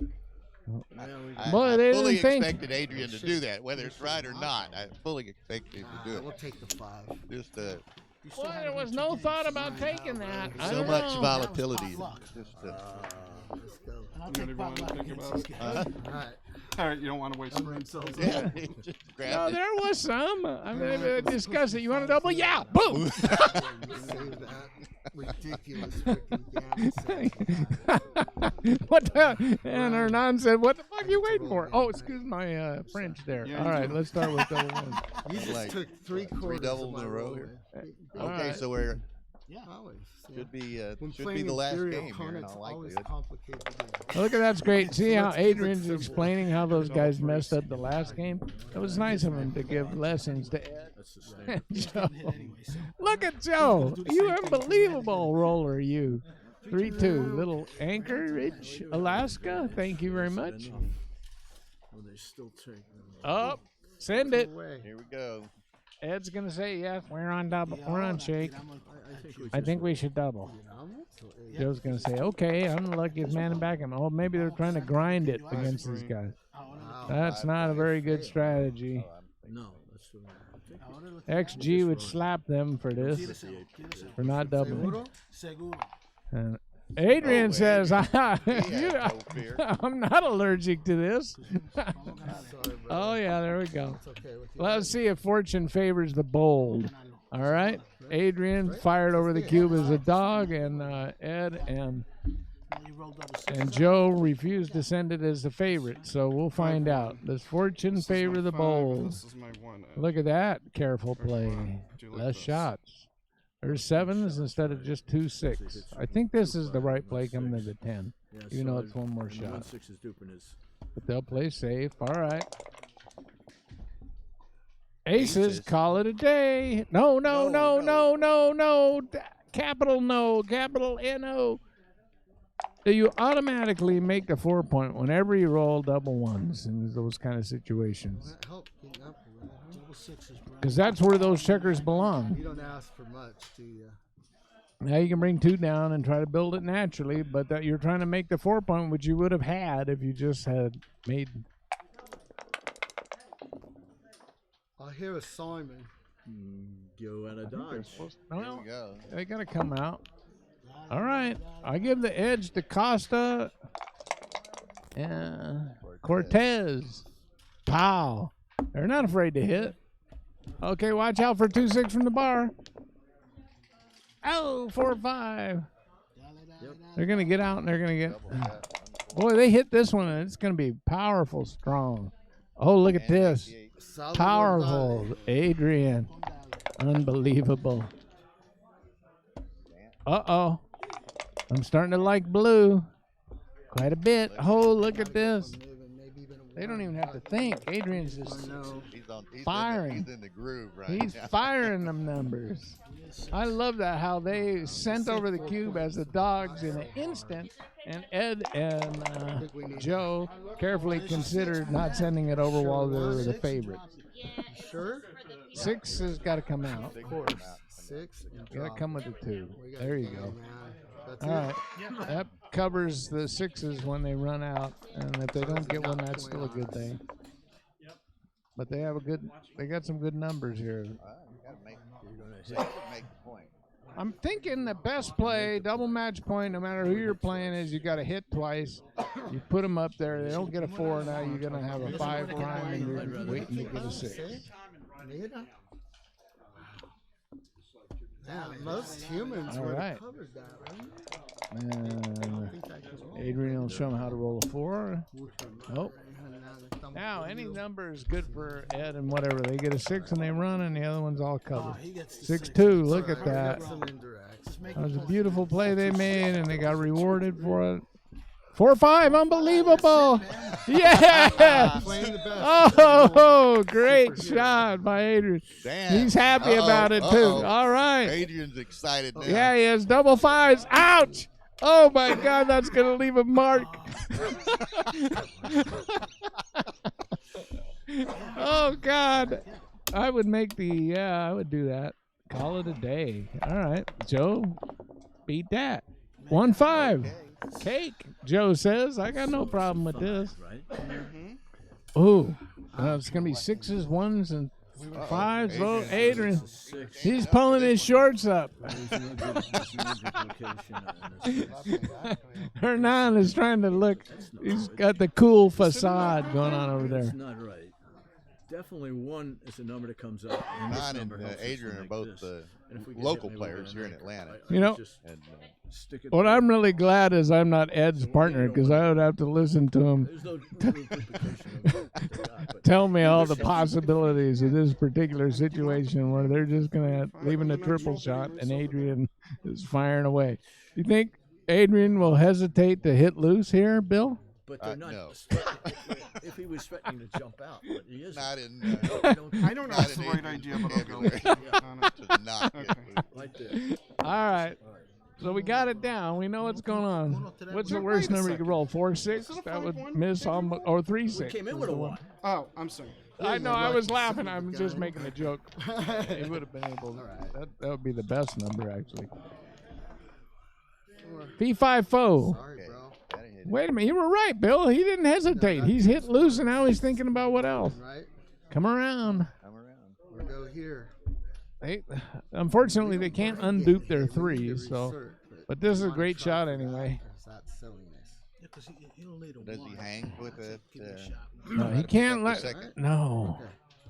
Boy, I they fully didn't think- expected Adrian to do that, whether it's right or not. I fully expected him to do We'll it. take the 5. Just Boy, there was no thought about taking that. I so don't much know. volatility. Just Let's go. You don't even want to think about it. All right. All right, you don't want to waste brain cells. yeah, just grab No, it. there was some. I mean, they discussed it. You want to double? Yeah. Boom. Save that ridiculous freaking gamma. What the? And Hernan said, "What the fuck are you waiting for?" Oh, excuse my French there. Yeah, All you right, do. let's start with double one. You just Like took 3/4 doubles of in my a row roll here. there. All Okay, right. so we're Always. Yeah. should be When should be playing the last inferior game here in opponents, all always likelihood. complicate the game. Look at that's great. See how Let's keep it Adrian's simple. explaining how those guys messed up the last game? It was nice of him to give lessons to Ed. That's the standard. Joe. Look at Joe. You unbelievable roller, you. 3-2. Little Anchorage, Alaska. Thank you very much. Well, they still take. Up. Send it. Away. Here we go. Ed's gonna say yes. We're on double. We're on shake. I think we I think we should double. So, Joe's gonna say, okay, I'm the luckiest man in backgammon. Oh, maybe they're trying to grind it against these guys. wow. That's not a very good strategy. no. That's the one. I think XG would slap them for this, for not doubling. And Adrian says, I'm not allergic to this. Sorry, bro. Oh, yeah, there we go. It's okay with you. Let's see if fortune favors the bold. All right. Adrian fired over the cube as a dog, and Ed and Joe refused to send it as the favorite. So we'll find out. Does fortune This is my favor the 5, and bold? This is my 1. Look at that. Careful play. Do like Less this. shots. There's 7s instead of just 2-6. I think this is the right play coming to the 10. Yeah, Even though so it's one more and the shot. 1-6 is duping his. But they'll play safe. All right. Aces, call it a day. No, no, no, no, no, no. Capital no. Capital N-O. So you automatically make the 4-point whenever you roll double ones in those kind of situations. That help getting up a little, huh? Because that's where those checkers belong. You don't ask for much, do you? Now you can bring 2 down and try to build it naturally, but that you're trying to make the 4-point, which you would have had if you just had made. I hear a Simon. Go at a dodge. Here Well, we go. they got to come out. All right. I give the edge to Costa. Cortes. Pow. They're not afraid to hit. Okay, watch out for 2-6 from the bar. Oh, 4-5. They're going to get out and they're going to get. Boy, they hit this one and it's going to be powerful, strong. Oh, look at this. Solid Powerful. one, Adrian. Unbelievable. Uh-oh. I'm starting to like blue quite a bit. Oh, look at this. maybe even a They don't even have to think. Adrian's I just know. He's firing. he's in the groove right he's now. firing them numbers. I love that how they sent over the cube as the dogs in an instant, and Ed and Joe carefully considered not sending it over while they were the favorites. Sure. 6 has got to come out. Of course. 6 and You got to drop. come with the 2. We got There a you game, go. man. That's All it. right. That covers the 6s when they run out, and if they don't get one, that's still a good thing. But they have they got some good numbers here. You gotta make the point. I'm thinking the best play, double match point, no matter who you're playing, is you got to hit twice. You put them up there. They don't get a 4 now. You're going to have a 5 prime, and you're waiting to get a 6. Mira. Yeah, most humans All would right. have covered that, right? And I think I can Adrian will show them how to roll a 4. Nope. roll. Now, any number is good for Ed and whatever. They get a 6 and they run, and the other one's all covered. 6-2. Look at that. Some indirects. That was a beautiful play they made, and they got rewarded for it. 4-5, unbelievable! Yes! Playing the best. Oh, great shot by Adrian. Damn. He's happy about it too. All right. Adrian's excited now. Yeah, he has double 5s. Ouch! Oh my God, that's gonna leave a mark. Oh God, I would make I would do that. Call it a day. All right, Joe, beat that. 1-5. Cake, Joe says. I got no problem with this. Ooh, it's going to be 6s, 1s, and 5s. Oh, Adrian, he's pulling his shorts up. Hernan is trying to look. He's got the cool facade going on over That's there. not right. Definitely 1 is a number that comes up. And this Ron number and helps us Adrian to are make both this. And if we could local hit, maybe players we'll here in make it. Atlanta. I You know, just And stick it What there. I'm really glad is I'm not Ed's partner because I would have to listen to him There's no duplication of what they got, but tell me all the possibilities of this particular situation where they're just going to leave in a triple shot and Adrian is firing away. Do you think Adrian will hesitate to hit loose here, Bill? but they're not. no. If he was threatening to jump out, but he isn't. not in. I don't I don't know Not if it's the an right Adrian idea, but I'll go. vocabulary. on it. To not get loose. right there. All right. So we got it down. We know what's going on. What's the worst number you could roll? 4-6? That would miss almost, or 3-6. Came in with a 1. Oh, I'm sorry. I know. I was laughing. I'm just making a joke. He would have been able. That would be the best number, actually. Fee-fi foe. Sorry, bro. Gotta hit it. Wait a minute. You were right, Bill. He didn't hesitate. He's hit loose, and now he's thinking about what else. Right? Come around. Come around. We'll go here. Unfortunately, they can't undupe their 3s. So, but this is a great shot anyway. That's silliness. Does he hang with it? No, he can't let. second? No,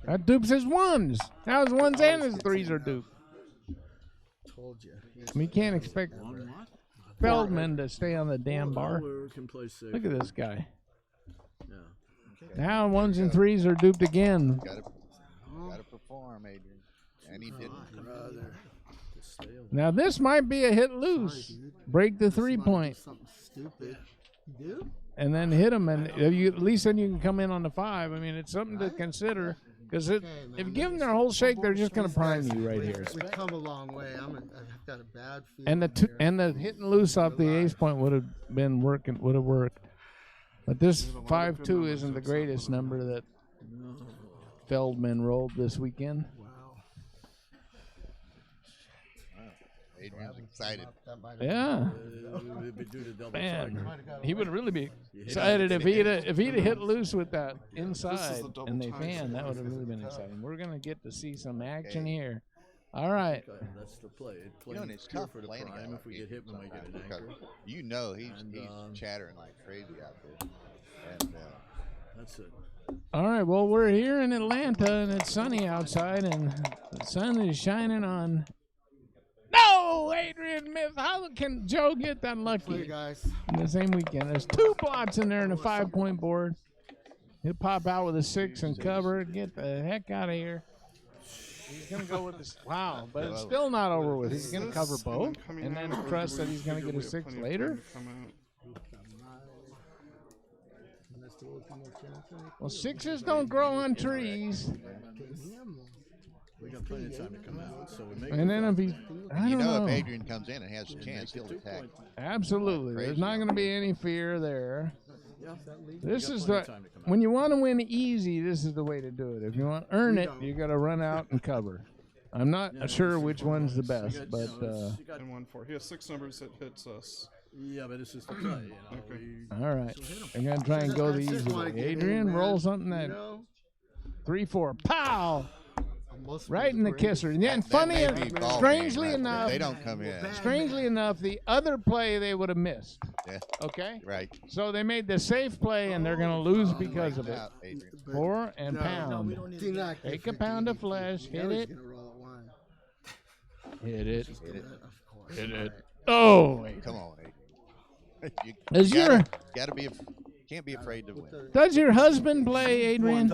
that dupes his 1s. Now his 1s and his 3s are duped. Told you. I mean, you can't expect Feldman to stay on the damn bar. Or can play safe. Look at this guy. Yeah. Now 1s and 3s are duped again. Gotta perform, Adrian. And he didn't. Brother. Now this might be a hit loose. Break the 3-point Something stupid. You do? and then hit him, and at least then you can come in on the 5. I mean, it's something to consider because if you give them their whole shake, they're just going to prime you right here. We come a long way. I've got a bad feeling. And the hitting loose off the ace point would have been working. Would have worked. But this 5-2 isn't the greatest number that Feldman rolled this weekend. Adrian's excited. Yeah, It'd be due to double man, he would really be excited if he'd hit loose with that inside double and they tie fan. That would have really been exciting. We're gonna get to see some action here. All right. Okay, that's the play. You know, and it's tough for the playing a guy prime like if we get hit when we get an Adrian anchor. because you know he's chattering like crazy out there. And That's it. All right. Well, we're here in Atlanta and it's sunny outside and the sun is shining on. No, Adrian missed. How can Joe get that Play, lucky guys. in the same weekend? There's 2 blots in there and a 5-point board. He'll pop out with a 6 and cover it. Get the heck out of here. He's going to go with this. Wow, but it's still not over with. He's going to cover both and then trust that he's going to get a 6 later. Well, sixes don't grow on trees. We got plenty of time to come out. So we make And then if he, I You don't know, know. if Adrian comes in and has a chance, he'll attack. Absolutely. There's not going to be any fear there. Yeah. This got is plenty the of time to come out. when you want to win easy. This is the way to do it. If you want to earn it, you got to run out and cover. I'm not sure which one's the best, but And 1-4. He has 6 numbers that hits us. yeah, but this is the play. You know, Okay. all right. I'm gonna try and go the I just easy wanna way. get in, Adrian, man. roll something that You know? 3-4, pow, Almost right in the great. kisser. And then, That funny, may be ball strangely game, right? enough, They don't come in. strangely enough, the other play they would have missed. Yeah, Okay, right. so they made the safe play, and they're gonna lose because of it. Out, Adrian. 4 and pound. Do not get Take a 50 pound of each. flesh, You know hit he's it. gonna roll at one. Hit it. Hit it. Of course. Hit it. Oh, wait. Come on, Adrian. You Does your gotta be, can't be afraid to win. does your husband play, Adrian?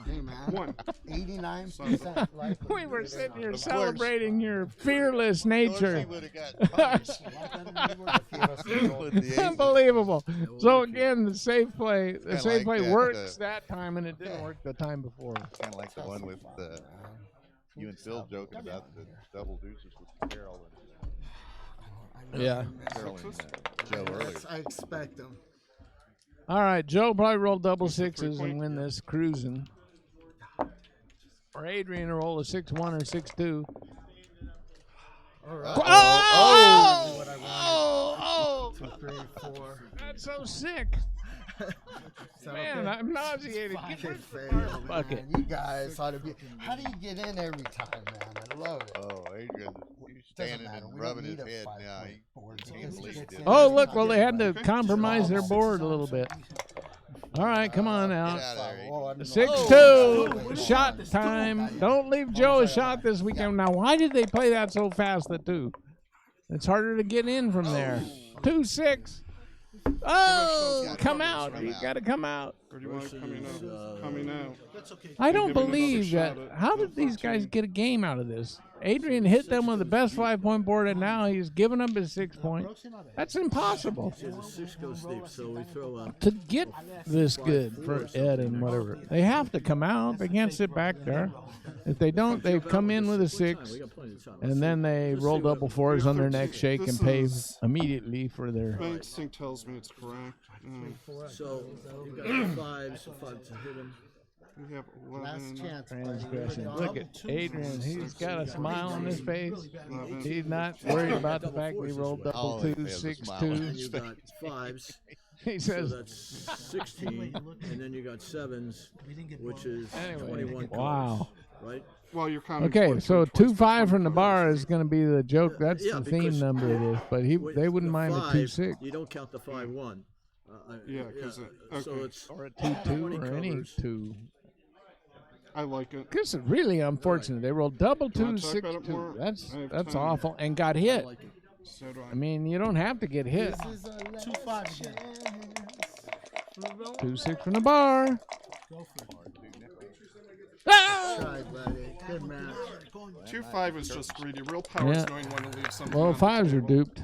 Hey, man. 1. 89% life. We were sitting here course. celebrating your fearless Of course nature. he would have got punished with the ace. Unbelievable. So again, the safe play, the Kinda safe like play that, works that time, and it didn't work the time before. Kind of like the one with you and Phil joking about the double deuces with Carol Yeah. and Joe earlier. I expect him. All right, Joe probably roll double sixes and win this cruising. Or Adrian will roll a 6-1 or 6-2. All right. Oh! What I wanted. Oh! 2, 3, 4. That's so sick. Is that Man, okay? I'm nauseated. Get Okay, rid of fail, the man. bucket. You guys ought to be. How do you get in every time, man? I love it. Oh, Adrian, he's standing matter. and We don't rubbing his need a head 5-point now. board. He can't believe he did Oh, that. look. Well, they had to compromise their board a little bit. All right, come on Get out. out of there, Adrian. Oh, I don't know. 6-2. Shot time. Don't leave Joe a shot this weekend. Now, why did they play that so fast, the 2? It's harder to get in from there. 2-6. Oh, come out. You got to come out. Or do you want it coming out? Coming out. I don't Give him another believe that. shot at How did these guys get a game out of this? Adrian hit them with the best 5-point board, and now he's giving up his 6-point. That's impossible. Yeah, the 6 goes deep, so we throw To get this good for Ed and whatever, they have to come out. They can't sit back there. If they don't, they come in with a 6, We got plenty of time. and then they roll double 4s on their next shake and pay immediately for their. My instinct tells me it's correct. So you got 5s, so 5 to hit him. We have Last 11. chance. Transgression. Look at Adrian. He's got a smile on his face. 11. He's not worried about the fact that he rolled double Oh, 2, he has a 6, smile 2. on And you got 5s, He so says, that's 16. And then you got 7s, which is anyway, 21 wow. colors, right? Well, you're counting. Okay, twice, so twice, 2-5 from the twice. bar is going to be the joke. That's Yeah, the theme because number of this. But With they wouldn't the mind a 5, 2-6 You don't count the 5-1. Yeah, 'cause So okay. it's or a 2-2 20 or any colors. 2. I like it. This is really unfortunate. They rolled double You wanna 2, talk 6, about it 2. more? That's I have that's time. awful and got hit. like it. So do I. I mean, you don't have to get hit. This is a 2-5 again. 2-6 from the bar. Ah! Try, buddy. Good match. 2-5 is just greedy. Real power is Yeah. knowing when to leave something. Well, on the 5s are table. duped.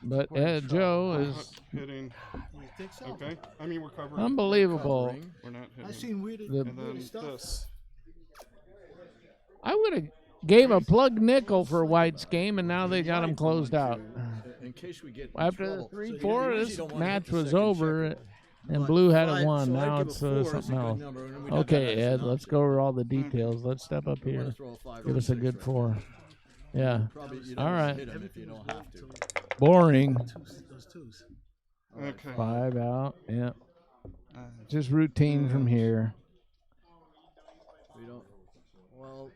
But Joe is Hitting. You think so? Okay. I mean, we're covering. unbelievable. We're not hitting. I seen weird. The- And then this. I would have gave a plug nickel for White's game, and now they got him closed out. In case we get in After the trouble. So you 3-4, usually this don't wanna hit match the was second over, checker. and But Blue had it 5, won. so I'd Now give it's a 4 is a something good else. number, and we got Okay, that as Ed, an let's option. go over all the details. Let's step up We wanna here. throw a 5 or Give us a 6 good right 4. Yeah, Probably you All don't right. hit him if you don't have to. boring. Those twos. Okay. 5 out. Yeah, just routine from here. We don't. Well,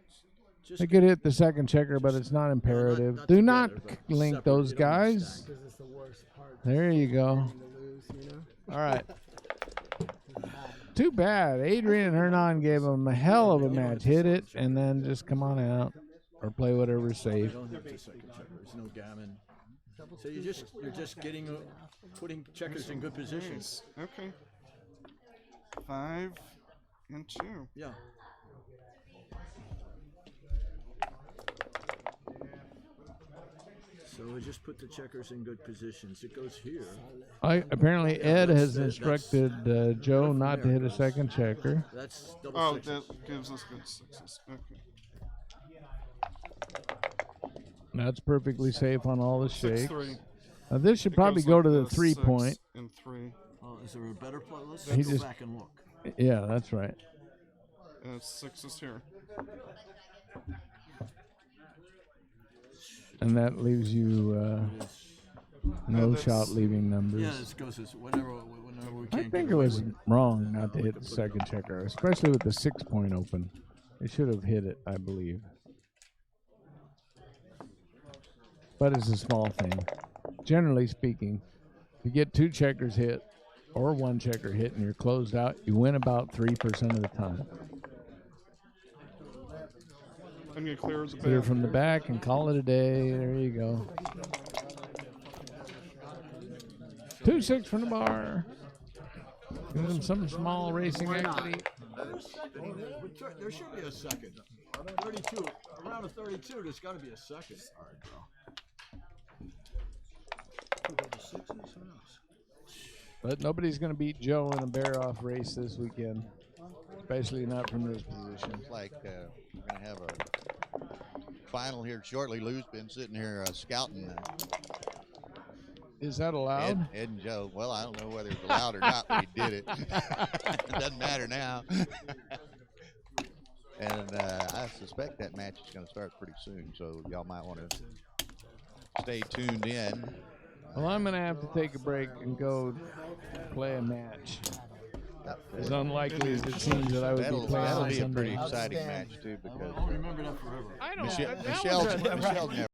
just They could hit the second checker, but it's not imperative. not Do not together, but link separate, those you don't wanna guys. stack. Because it's the worst part. There you go. To lose, you know? All right. Too bad. Adrian and Hernan gave him a hell of a match. Hit it and then just come on out or play whatever's You safe. don't hit the second checker. There's no gammon. So you're just getting putting checkers in good positions. Okay. 5 and 2. Yeah. So So we just put the checkers in good positions. It goes here. Apparently Ed has instructed Joe not to hit a second checker. That's double Oh, sixes. that gives us good sixes. Okay. That's perfectly safe on all the shakes. 6-3. Now this should It probably goes go like to the this, 3 6 point. and 3. Oh, is there a better play? Let's He go just- back and look. Yeah, that's right. And it's 6s here. And that leaves you no that's- shot leaving numbers. Yeah, this goes as whenever we I can't think get it away was with wrong not to hit the second checker, especially with the 6 point open. They should have hit it, I believe. But it's a small thing. Generally speaking, if you get 2 checkers hit or 1 checker hit and you're closed out, you win about 3% of the time. I'm going to clear as a Clear back. from the back and call it a day. There you go. 2-6 from the bar. Give them some small racing activity. There should be a second. 32. Around a 32, there's got to be a second. All right, bro. But nobody's going to beat Joe in a bear-off race this weekend, especially not from this position. Looks like we're going to have a final here shortly. Lou's been sitting here scouting Is that allowed? Ed and Joe. Well, I don't know whether it's allowed or not, but he did it. It doesn't matter now. And I suspect that match is going to start pretty soon, so y'all might want to stay tuned in. Well, I'm going to have to take a break and go play a match. As unlikely as it seems that I would be That'll playing on be a pretty Sunday. exciting match, too, because I'll remember that forever. I don't. Michelle's that was a- never